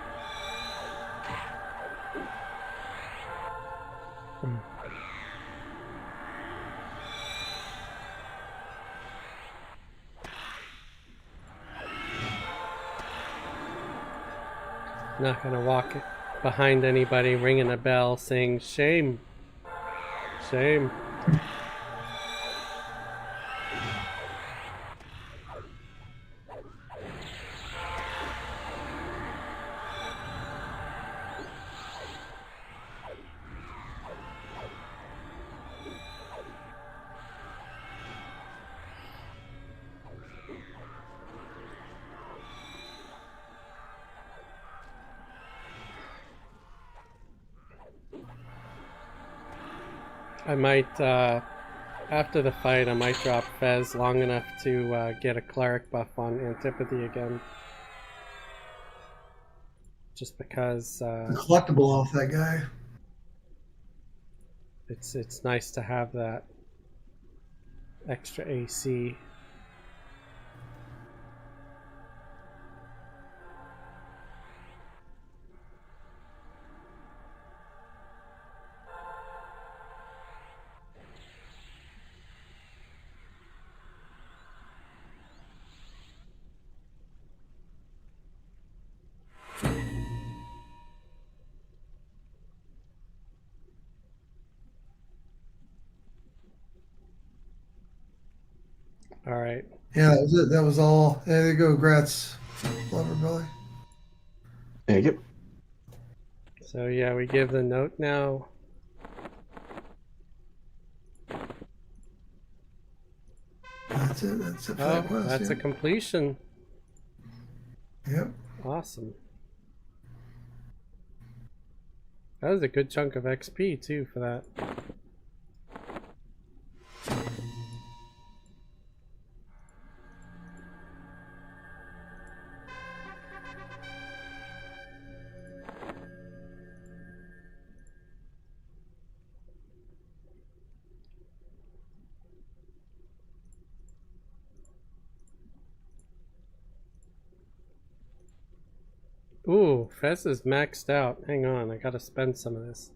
Not gonna walk behind anybody ringing a bell saying shame. Shame. I might, after the fight, I might drop Fez long enough to get a cleric buff on Antipathy again. Just because The collectible off that guy. it's nice to have that extra AC. All right. Yeah, that was it. That was all. There you go. Grats, Lover Belly. Thank you. So yeah, we give the note now. That's it. That's it for Oh, that quest. that's yeah. a completion. Yep. Awesome. That was a good chunk of XP too for that. Ooh, Fez is maxed out. Hang on, I gotta spend some of this.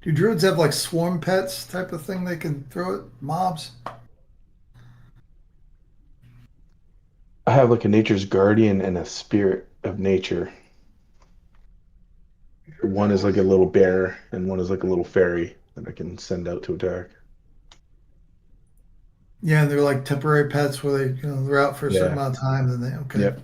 Do druids have like swarm pets type of thing they can throw at mobs? I have like a nature's guardian and a spirit of nature. One is like a little bear, and one is like a little fairy that I can send out to attack. Yeah, they're like temporary pets where they, they're out for a certain Yeah. amount of time. Then they okay. Yep.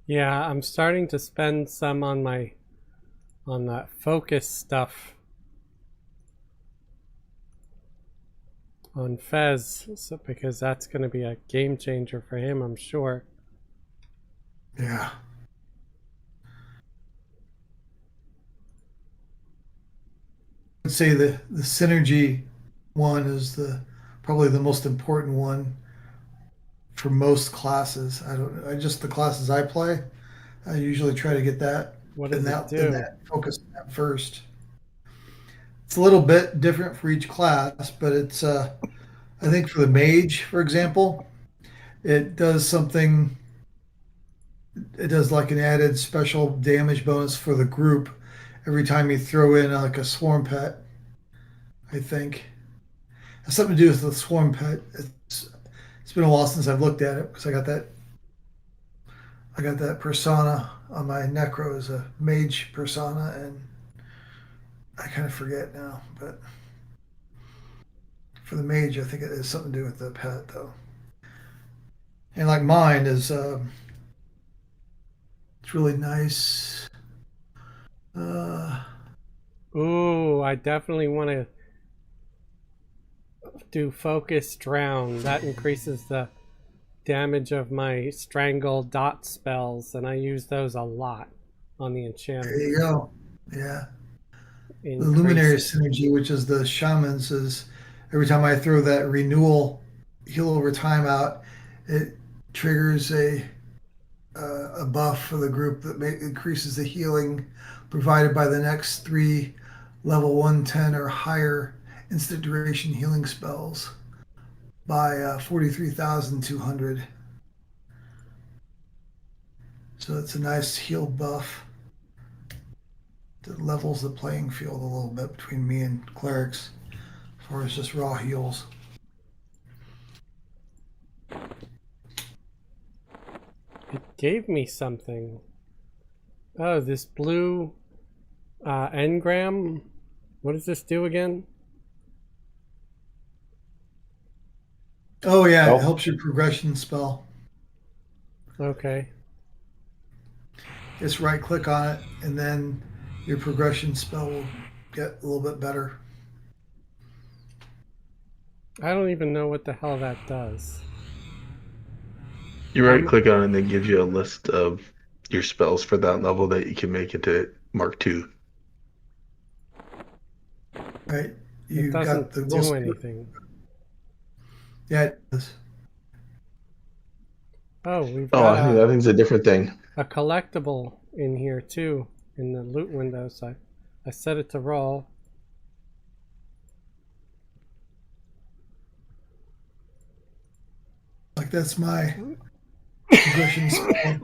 Yeah, I'm starting to spend some on that focus stuff. on Fez, so, because that's going to be a game changer for him, I'm sure. Yeah. I'd say the synergy one is probably the most important one for most classes. I just the classes I play, I usually try to get that What does it in do? that focus on that first. It's a little bit different for each class, but it's I think for the mage, for example, it does something. It does like an added special damage bonus for the group every time you throw in like a swarm pet. I think it has something to do with the swarm pet. It's been a while since I've looked at it because I got that persona on my necro as a mage persona, and I kind of forget now. But for the mage, I think it has something to do with the pet though. And like mine is, it's really nice. Ooh, I definitely want to do Focus Drown. That increases the damage of my Strangle dot spells, and I use those a lot on the enchantment. There you go. Yeah. The Luminary synergy, which is the shamans, is every time I throw that renewal heal over time out, it triggers a buff for the group that increases the healing provided by the next 3 level 110 or higher instant duration healing spells by 43,200. So it's a nice heal buff that levels the playing field a little bit between me and clerics as far as just raw heals. It gave me something. Oh, this blue engram. What does this do again? Oh yeah, it helps your progression spell. Okay. Just right click on it and then your progression spell will get a little bit better. I don't even know what the hell that does. You right click on it and it gives you a list of your spells for that level that you can make into Mark II. Right. It doesn't do anything. Yeah, it does. Oh, we've got I think it's a different thing. a collectible in here too, in the loot window, so I set it to roll. Like that's my progression spell.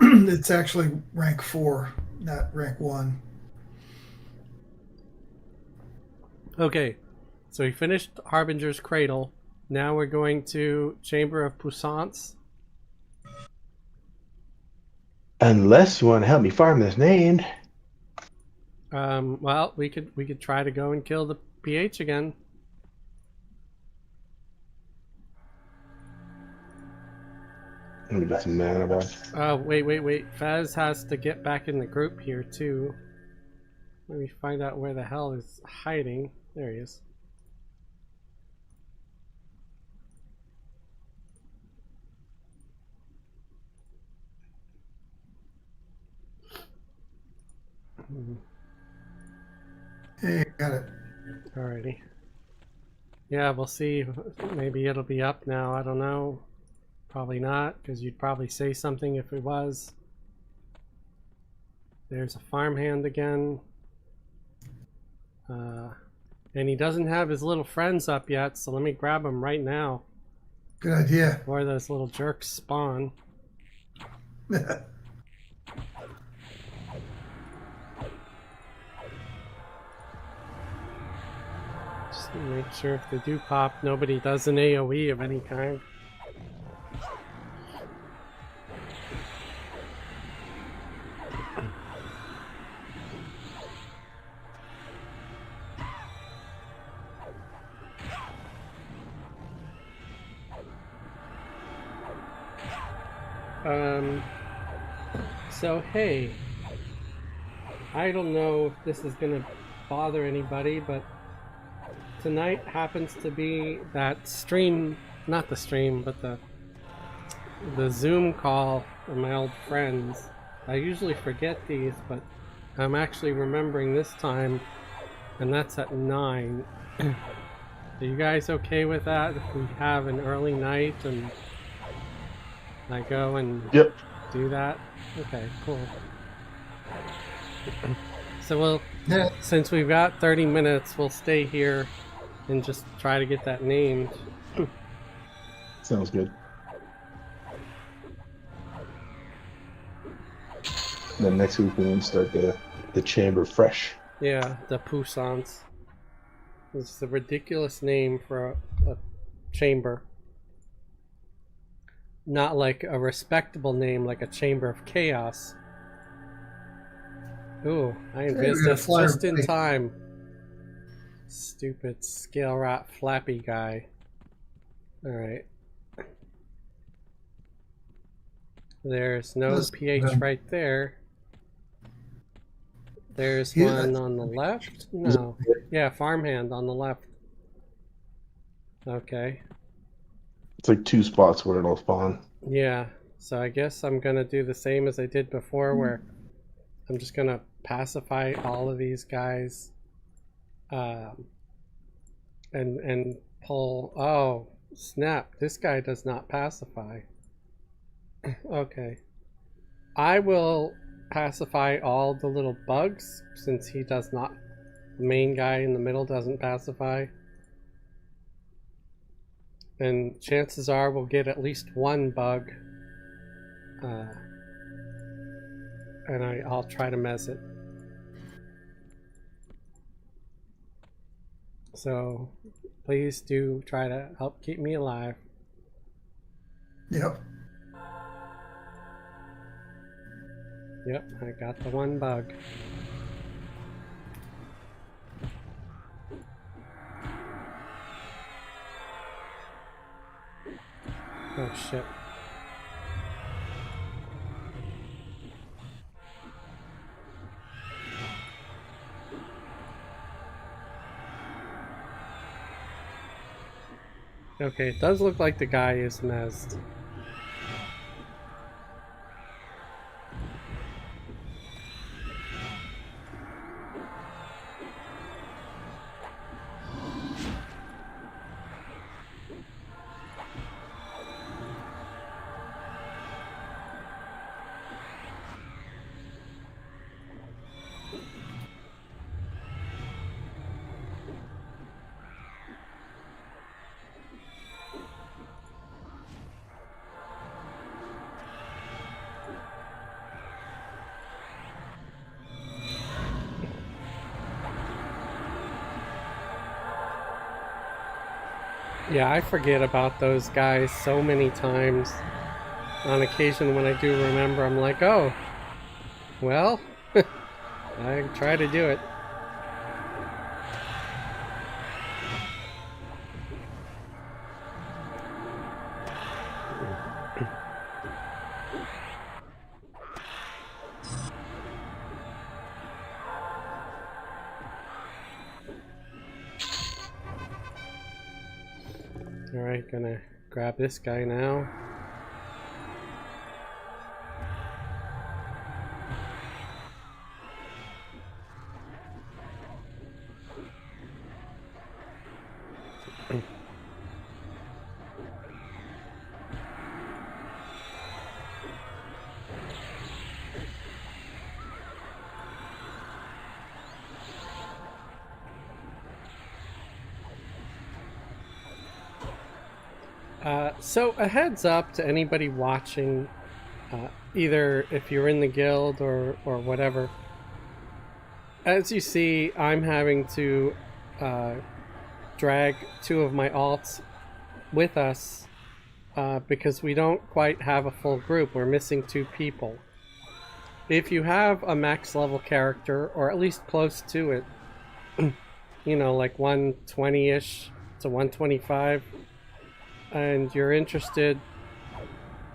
It's actually rank 4, not rank 1. Okay, so we finished Harbinger's Cradle. Now we're going to Chamber of Puissance. Unless you want to help me farm this land. Well, we could try to go and kill the PH again. Let me get some mana back. Oh, wait. Fez has to get back in the group here too. Let me find out where the hell is hiding. There he is. Hey, got it. Alrighty. Yeah, we'll see. Maybe it'll be up now. I don't know. Probably not, because you'd probably say something if it was. There's a farmhand again. And he doesn't have his little friends up yet, so let me grab him right now. Good idea. Before those little jerks spawn. Just to make sure if they do pop, nobody does an AoE of any kind. So hey, I don't know if this is gonna bother anybody, but tonight happens to be that stream, not the stream, but the Zoom call of my old friends. I usually forget these, but I'm actually remembering this time, and that's at 9. Are you guys okay with that? If we have an early night and I go and Yep. do that? Okay, cool. So we'll, Yeah. since we've got 30 minutes, we'll stay here and just try to get that named. Sounds good. Then next week we can start the chamber fresh. Yeah, the Poussance. It's a ridiculous name for a chamber. Not like a respectable name like a Chamber of Chaos. Ooh, I Hey, we invented got a this flyer just in break. time. Stupid scale rat flappy guy. Alright. There's no This- PH right there. There's Yeah. one on the left? No. Yeah, farmhand on the left. Okay. It's like 2 spots where it'll spawn. Yeah, so I guess I'm gonna do the same as I did before, where I'm just gonna pacify all of these guys, and pull. Oh snap! This guy does not pacify. Okay, I will pacify all the little bugs since he does not. The main guy in the middle doesn't pacify. And chances are we'll get at least one bug. And I'll try to mess it. So please do try to help keep me alive. Yep. Yep, I got the one bug. Oh shit. Okay, it does look like the guy is mezzed. Yeah, I forget about those guys so many times. On occasion when I do remember, I'm like, oh, well, I try to do it. Alright, gonna grab this guy now. So a heads up to anybody watching, either if you're in the guild or whatever. As you see, I'm having to drag 2 of my alts with us because we don't quite have a full group. We're missing 2 people. If you have a max level character, or at least close to it, you know, like 120-ish to 125, and you're interested,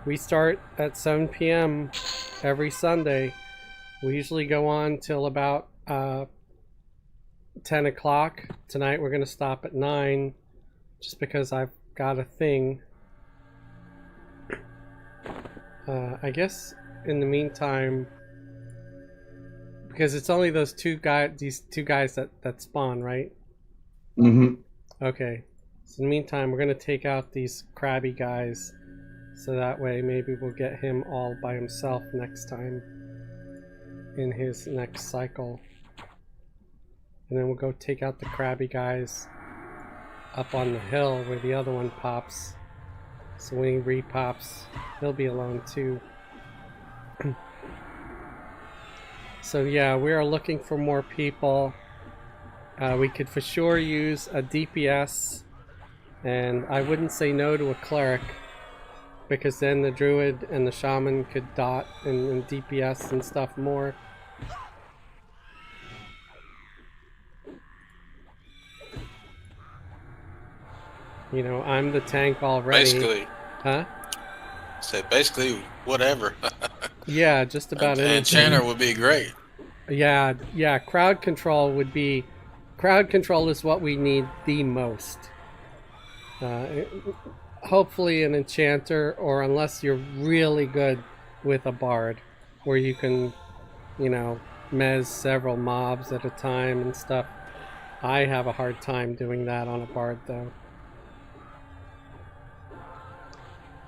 we start at 7 p.m. every Sunday. We usually go on till about 10 o'clock. Tonight we're going to stop at 9 just because I've got a thing. I guess in the meantime, because it's only these two guys that spawn, right? Mm-hmm. Okay. So in the meantime, we're going to take out these crabby guys. So that way maybe we'll get him all by himself next time in his next cycle. And then we'll go take out the crabby guys up on the hill where the other one pops. So when he re-pops, he'll be alone too. So yeah, we are looking for more people. We could for sure use a DPS, and I wouldn't say no to a cleric, because then the druid and the shaman could dot and DPS and stuff more. You know, I'm the tank already. Basically. Huh? So basically, whatever. Yeah, just about anything. And Channer would be great. Yeah, yeah. Crowd control would be... Crowd control is what we need the most. Hopefully an enchanter, or unless you're really good with a bard, where you can, you know, mez several mobs at a time and stuff. I have a hard time doing that on a bard, though.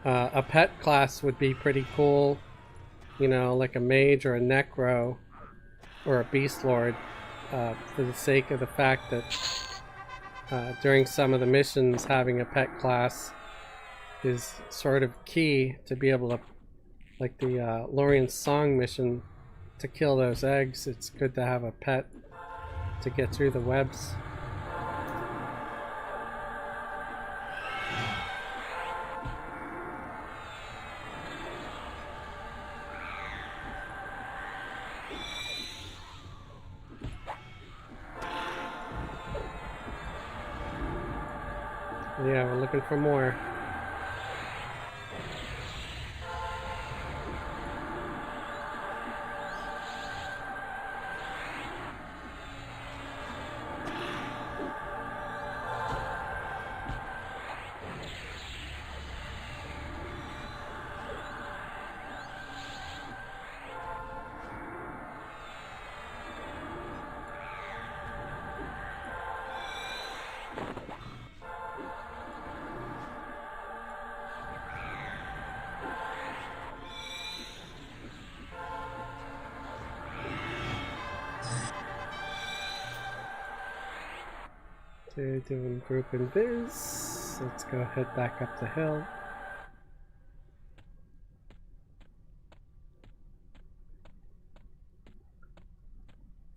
A pet class would be pretty cool, you know, like a mage or a necro or a beast lord, for the sake of the fact that during some of the missions having a pet class is sort of key to be able to, like the Lorien's Song mission, to kill those eggs. It's good to have a pet to get through the webs. Yeah, we're looking for more. Okay, doing group and biz. Let's go head back up the hill.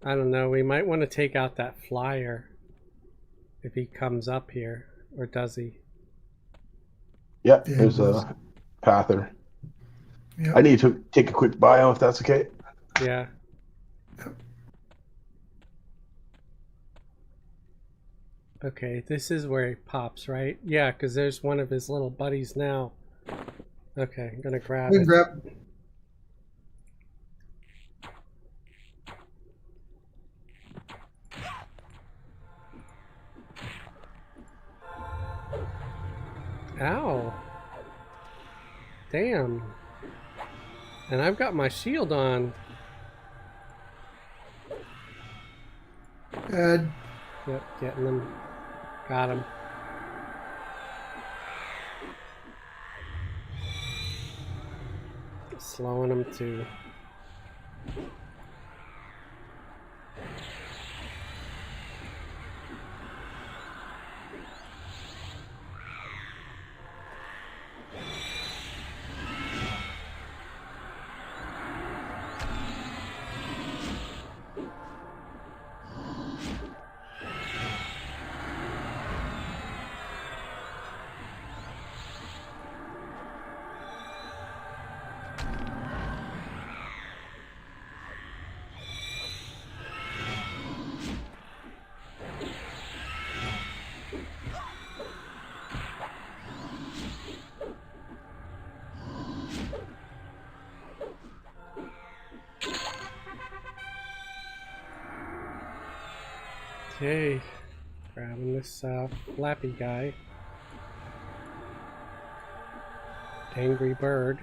I don't know, we might want to take out that flyer if he comes up here, or does he? Yeah, Yeah, there's it was. a pather. Yep. I need to take a quick bio if that's okay. Yeah. Okay, this is where he pops, right? Yeah, because there's one of his little buddies now. Okay, I'm gonna grab We it. can grab. Ow. Damn. And I've got my shield on. Ed. Yep, getting them. Got him. Slowing him too. Okay, grabbing this flappy guy. Angry bird.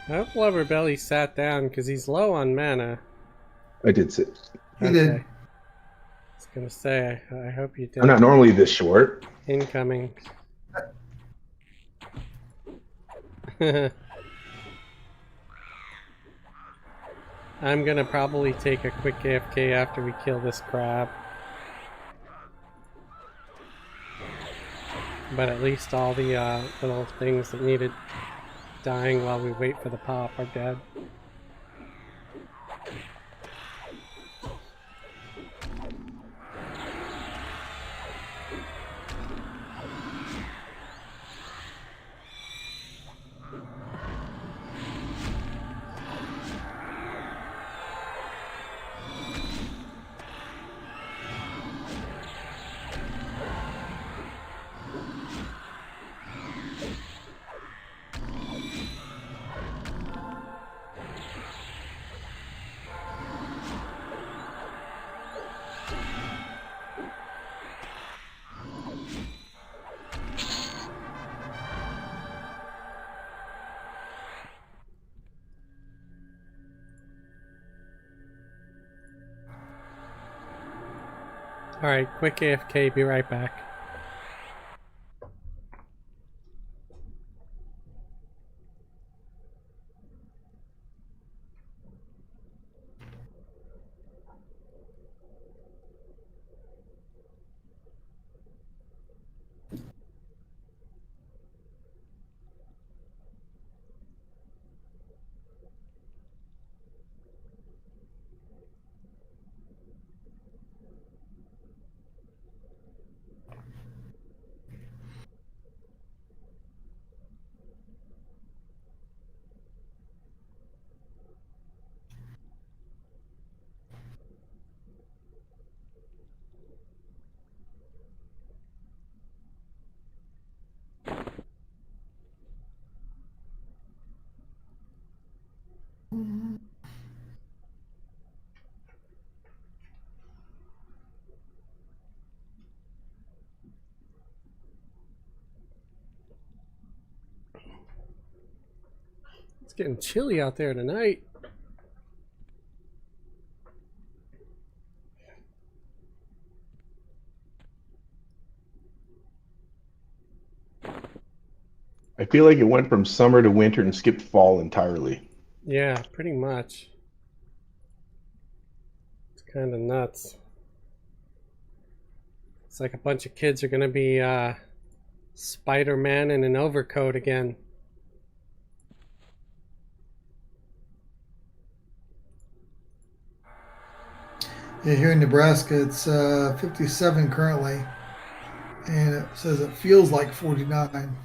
I hope Blubberbelly sat down because he's low on mana. I did sit. He did. I was gonna say, I hope you did. I'm not normally this short. Incoming. I'm gonna probably take a quick AFK after we kill this crab. But at least all the little things that needed dying while we wait for the pop are dead. Alright, quick AFK, be right back. It's getting chilly out there tonight. I feel like it went from summer to winter and skipped fall entirely. Yeah, pretty much. It's kind of nuts. It's like a bunch of kids are gonna be Spider-Man in an overcoat again. Yeah, here in Nebraska, it's 57 currently, and it says it feels like 49.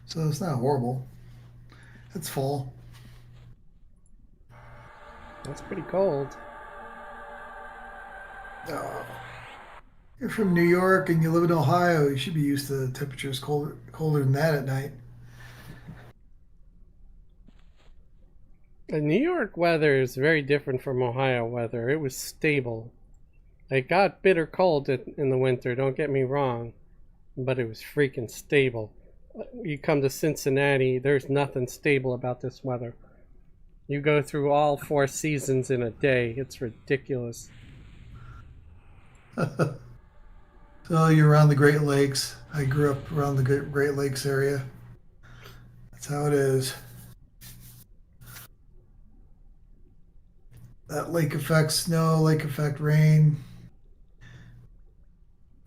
So it's not horrible. It's fall. That's pretty cold. You're from New York and you live in Ohio. You should be used to temperatures colder than that at night. The New York weather is very different from Ohio weather. It was stable. It got bitter cold in the winter, don't get me wrong, but it was freaking stable. you come to Cincinnati, there's nothing stable about this weather. You go through all 4 seasons in a day. It's ridiculous. So you're around the Great Lakes. I grew up around the Great Lakes area. That's how it is. That lake effect snow, lake effect rain.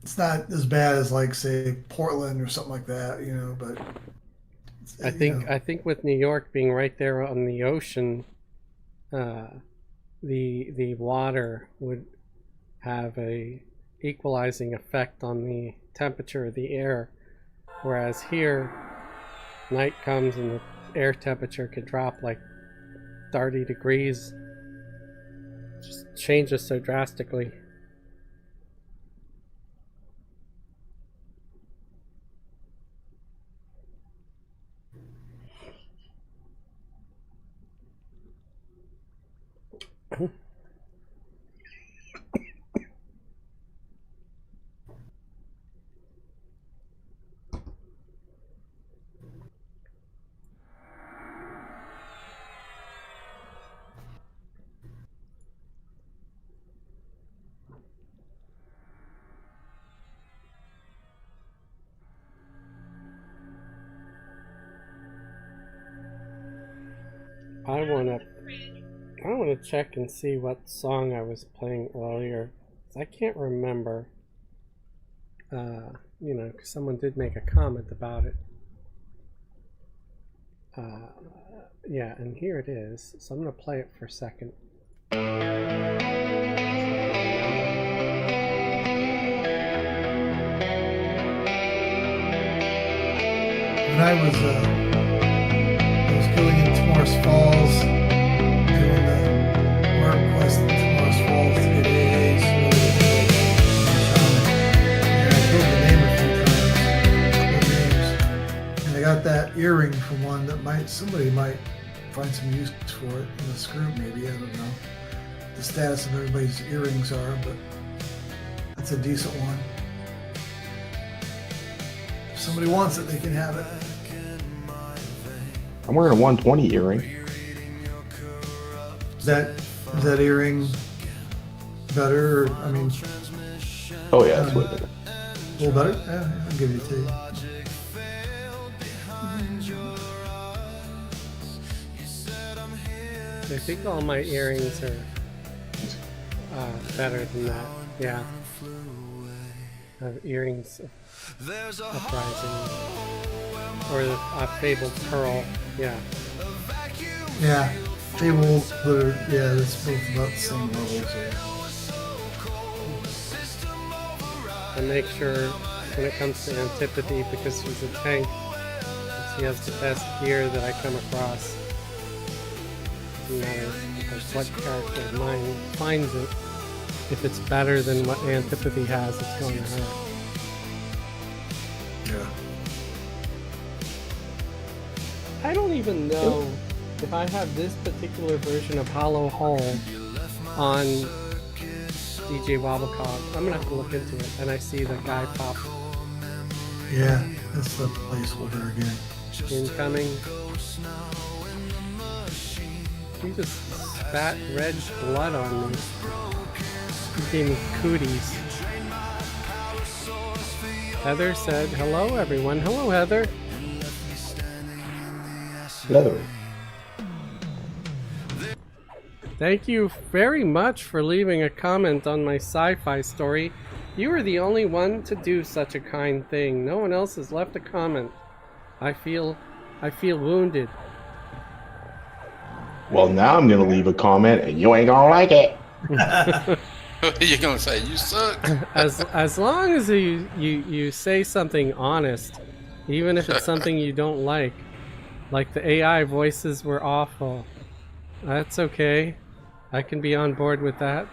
It's not as bad as like say Portland or something like that, you know, but I think with New York being right there on the ocean, the water would have a equalizing effect on the temperature of the air, whereas here, night comes and the air temperature could drop like 30 degrees. It just changes so drastically. I wanna check and see what song I was playing earlier. I can't remember. You know, 'cause someone did make a comment about it. Yeah, and here it is. So I'm gonna play it for a second. when I was going in Morris Falls, doing the Everquest in Morris Falls to get AAs. And I told the name a few times. And I got that earring from one that somebody might find some use for it in this group, maybe. I don't know the status of everybody's earrings are, but that's a decent one. If somebody wants it, they can have it. I'm wearing a 120 earring. Is that earring better? Or, I mean, Oh yeah, that's way better. a little better? Yeah, I'll give you two. I think all my earrings are better than that. Yeah. I have earrings uprising. Or the fabled pearl. Yeah. Yeah, Fable, yeah, that's both about the same level. I make sure when it comes to antipathy, because he's a tank, he has the best gear that I come across. No matter what character of mine finds it, if it's better than what antipathy has, it's going to hurt. Yeah. I don't even know if I have this particular version of Hollow Hull on DJ Wobblecog. I'm gonna have to look into it. And I see the guy pop Yeah, that's the placeholder again. incoming. He just spat red blood on me. He gave me cooties. Heather said, hello everyone. Hello Heather. Hello. Thank you very much for leaving a comment on my sci-fi story. You are the only one to do such a kind thing. No one else has left a comment. I feel wounded. Well, now I'm gonna leave a comment, and you ain't gonna like it. You're gonna say you suck. As long as you say something honest, even if it's something you don't like the AI voices were awful. That's okay. I can be on board with that.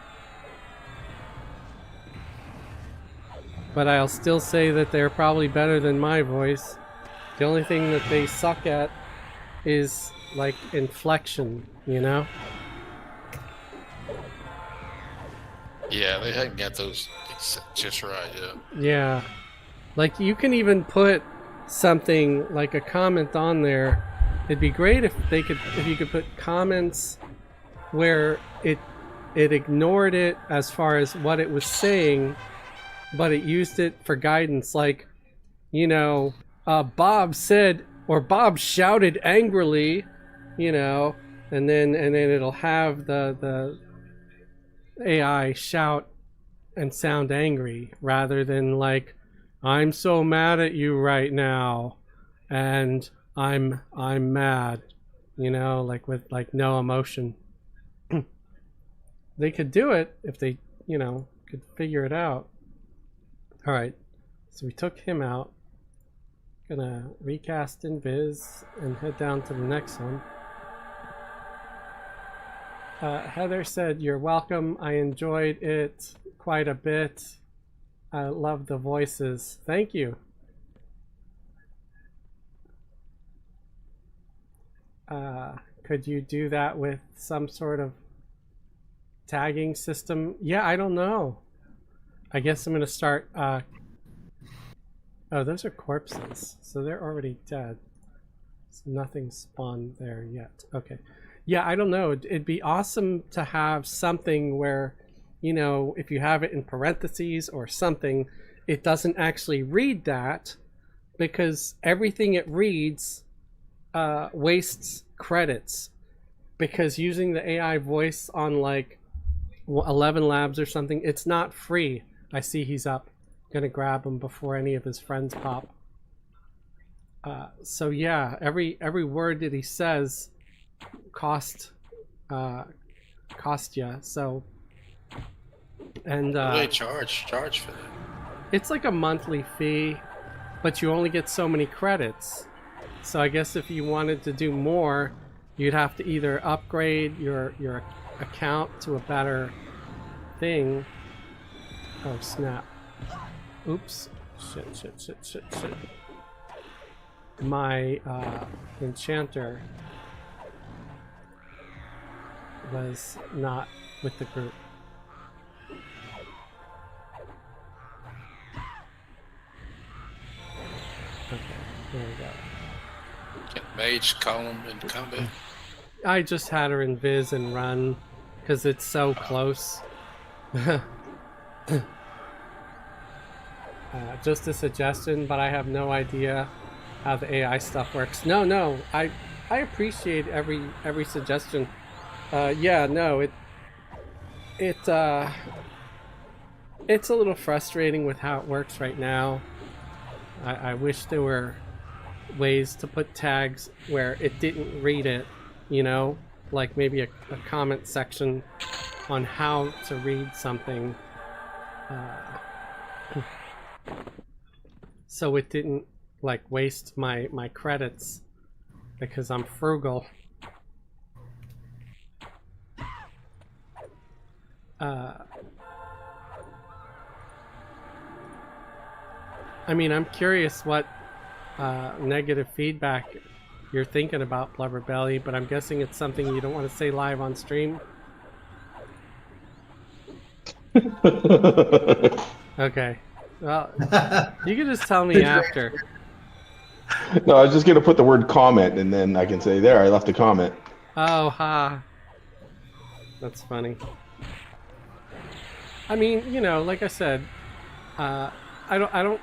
But I'll still say that they're probably better than my voice. The only thing that they suck at is like inflection, you know? Yeah, they hadn't got those just right yet. Yeah. Like you can even put something like a comment on there, it'd be great if you could put comments where it ignored it as far as what it was saying, but it used it for guidance, like, you know, Bob said, or Bob shouted angrily, you know, and then it'll have the AI shout and sound angry, rather than like, I'm so mad at you right now, and I'm mad, you know, like with like no emotion. They could do it if they, you know, could figure it out. All right, so we took him out. Gonna recast in Viz and head down to the next one. Heather said, "You're welcome. I enjoyed it quite a bit. I love the voices. Thank you." Could you do that with some sort of tagging system? Yeah, I don't know. I guess I'm gonna start. Oh, those are corpses, so they're already dead. So nothing spawned there yet. Okay. Yeah, I don't know. It'd be awesome to have something where, you know, if you have it in parentheses or something, it doesn't actually read that, because everything it reads wastes credits, because using the AI voice on like 11 Labs or something, it's not free. I see he's up. Gonna grab him before any of his friends pop. So yeah, every word that he says cost you. So, and What do they charge for that? it's like a monthly fee, but you only get so many credits. So I guess if you wanted to do more, you'd have to either upgrade your account to a better thing. Oh snap. Oops. Shit. My enchanter was not with the group. Okay, there we go. Can mage call them in combat? I just had her in Viz and run because it's so close. Just a suggestion, but I have no idea how the AI stuff works. No, I appreciate every suggestion. Yeah, no, it's a little frustrating with how it works right now. I wish there were ways to put tags where it didn't read it, you know, like maybe a comment section on how to read something, so it didn't like waste my credits, because I'm frugal. I mean, I'm curious what negative feedback you're thinking about, Blubberbelly, but I'm guessing it's something you don't want to say live on stream. Okay. Well, you can just tell me after. No, I was just gonna put the word comment, and then I can say, there, I left a comment. Oh, ha. That's funny. I mean, you know, like I said, I don't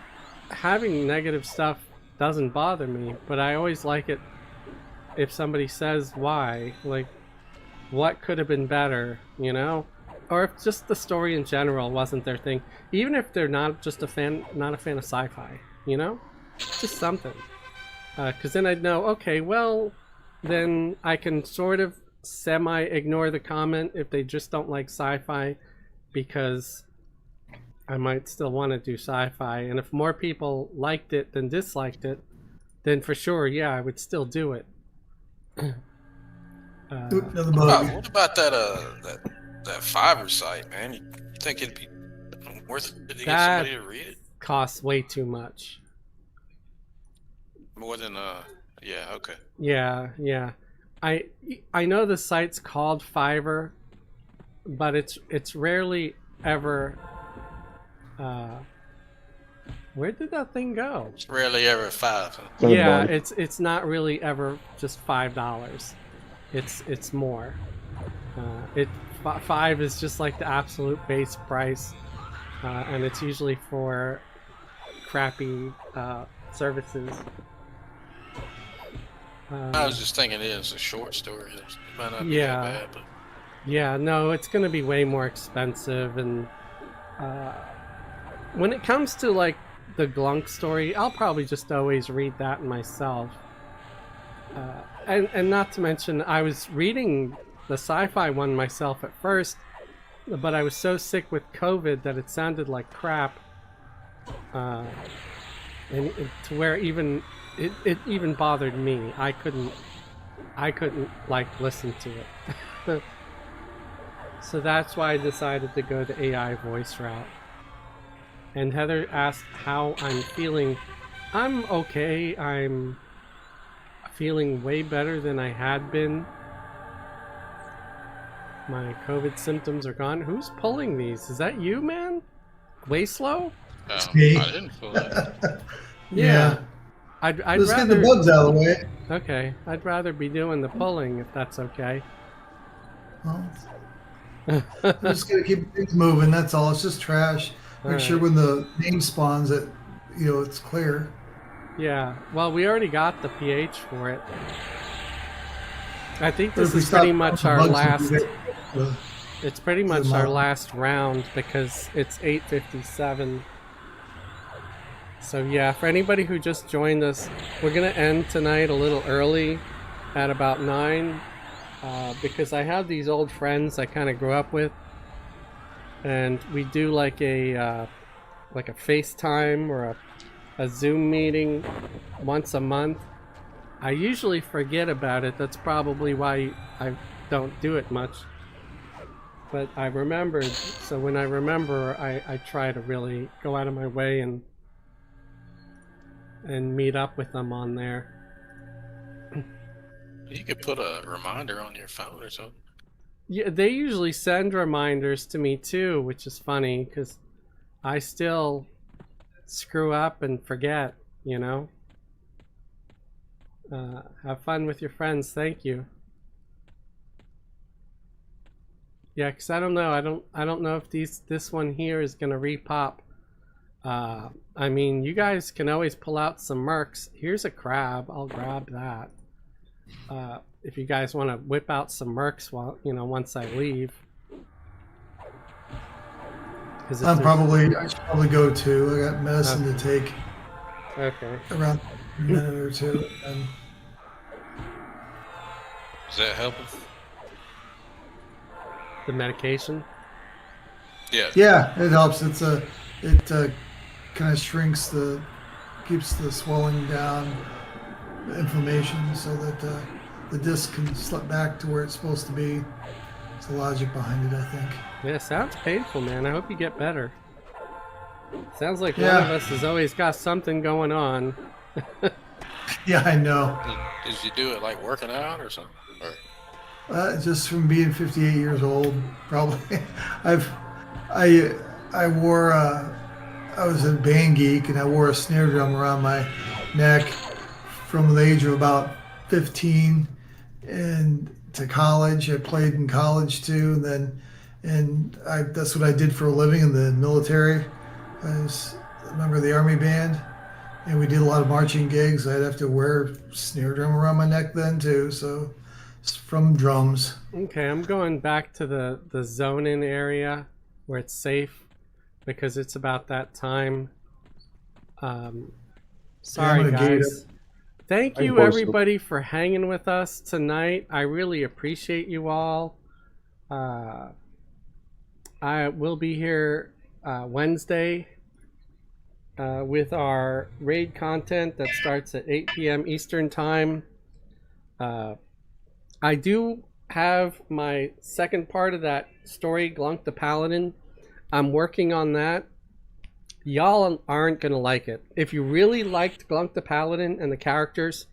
having negative stuff doesn't bother me, but I always like it if somebody says why, like what could have been better, you know, or if just the story in general wasn't their thing, even if they're not a fan of sci-fi, you know, just something, because then I'd know, okay, well, then I can sort of semi ignore the comment if they just don't like sci-fi, because I might still want to do sci-fi, and if more people liked it than disliked it, then for sure, yeah, I would still do it. Another bug. What about that Fiverr site, man? You think it'd be worth it to get That somebody to read it? costs way too much. More than yeah, okay. Yeah. I know the site's called Fiverr, but it's rarely ever Where did that thing go? It's rarely ever 5. Huh? On the Yeah, bottom. it's not really ever just $5. It's more. Five is just like the absolute base price, and it's usually for crappy services. I was just thinking it's a short story. It might not be Yeah. that bad, but Yeah, no, it's going to be way more expensive, and when it comes to like the Glunk story, I'll probably just always read that myself. And not to mention, I was reading the sci-fi one myself at first, but I was so sick with COVID that it sounded like crap, and to where even it even bothered me. I couldn't like listen to it. So that's why I decided to go the AI voice route. And Heather asked how I'm feeling. I'm okay. I'm feeling way better than I had been. My COVID symptoms are gone. Who's pulling these? Is that you, man? Way slow? me. I didn't feel that. Yeah. I'd Let's get rather. the bugs out of the way. Okay, I'd rather be doing the pulling if that's okay. Well, I'm just gonna keep things moving. That's all. It's just trash. Make All sure right. when the name spawns that it's clear. Yeah. Well, we already got the pH for it. I think But this if we is stop pretty much our bugs, last. we'll get the- It's pretty much our model. last round because it's 8:57. So yeah, for anybody who just joined us, we're gonna end tonight a little early, at about 9, because I have these old friends I kind of grew up with, and we do like a FaceTime or a Zoom meeting once a month. I usually forget about it. That's probably why I don't do it much. But I remembered, so when I remember, I try to really go out of my way and meet up with them on there. You could put a reminder on your phone or something. Yeah, they usually send reminders to me too, which is funny because I still screw up and forget, you know. Have fun with your friends. Thank you. Yeah, because I don't know. I don't know if this one here is gonna repop. I mean, you guys can always pull out some mercs. Here's a crab. I'll grab that. If you guys want to whip out some mercs while once I leave. I should probably go too. I got medicine to take Okay. around a minute or two. And Is that helping? The medication. Yeah. yeah, it helps. It kind of shrinks keeps the swelling down, the inflammation, so that the disc can slip back to where it's supposed to be. It's the logic behind it, I think. Yeah, sounds painful, man. I hope you get better. Sounds like one Yeah. of us has always got something going on. Yeah, I know. Did you do it like working out or something? Or Just from being 58 years old, probably. I wore I was a band geek, and I wore a snare drum around my neck from the age of about 15 and to college. I played in college too, and that's what I did for a living in the military. I was a member of the Army band, and we did a lot of marching gigs. I'd have to wear a snare drum around my neck then too, so it's from drums. Okay, I'm going back to the zone-in area where it's safe because it's about that time. Sorry, I'm gonna gate guys. Thank I you, post- everybody, for hanging with us tonight. I really appreciate you all. I will be here Wednesday with our raid content that starts at 8 p.m. Eastern Time. I do have my second part of that story, Glunk the Paladin. I'm working on that. Y'all aren't going to like it. If you really liked Glunk the Paladin and the characters,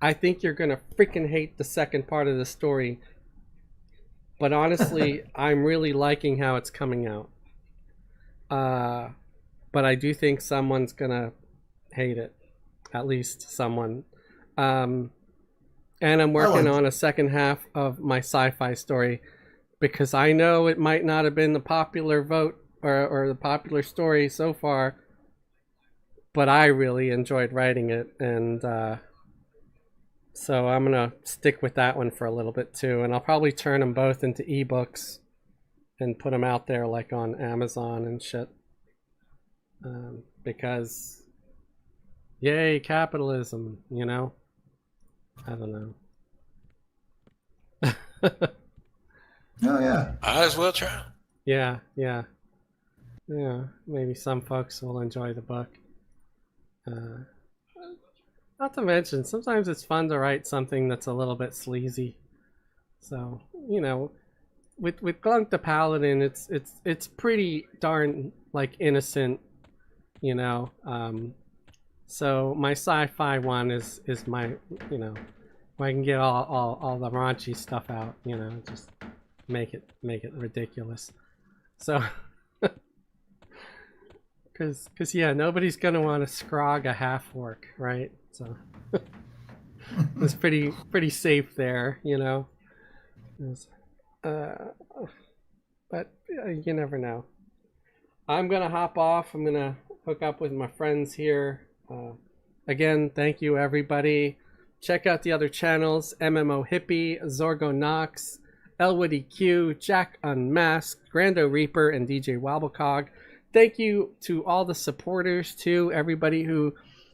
I think you're going to freaking hate the second part of the story. But honestly, I'm really liking how it's coming out. but I do think someone's gonna hate it, at least someone. And I'm working on a second half of my sci-fi story, because I know it might not have been the popular vote or the popular story so far, but I really enjoyed writing it, and so I'm gonna stick with that one for a little bit too, and I'll probably turn them both into ebooks and put them out there like on Amazon and shit, because yay capitalism, you know. I don't know. Oh yeah. Might as well try. Yeah, maybe some folks will enjoy the book. Not to mention, sometimes it's fun to write something that's a little bit sleazy. So, you know, with Glunk the Paladin, it's pretty darn like innocent, you know. So my sci-fi one is my, you know, I can get all the raunchy stuff out, you know, just make it ridiculous. So, cause yeah, nobody's gonna want to scrog a half orc, right? So it's pretty safe there, you know. But you never know. I'm gonna hop off. I'm gonna hook up with my friends here. Again, thank you everybody. Check out the other channels: MMO Hippie, Zorgo Nox, Elwood EQ, Jack Unmasked, Grando Reaper, and DJ Wobblecog. Thank you to all the supporters too, everybody who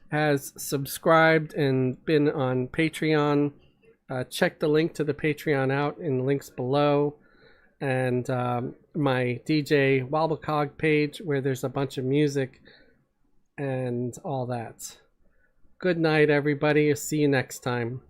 has subscribed and been on Patreon. Check the link to the Patreon out in the links below, and my DJ Wobblecog page where there's a bunch of music and all that. Good night, everybody. See you next time.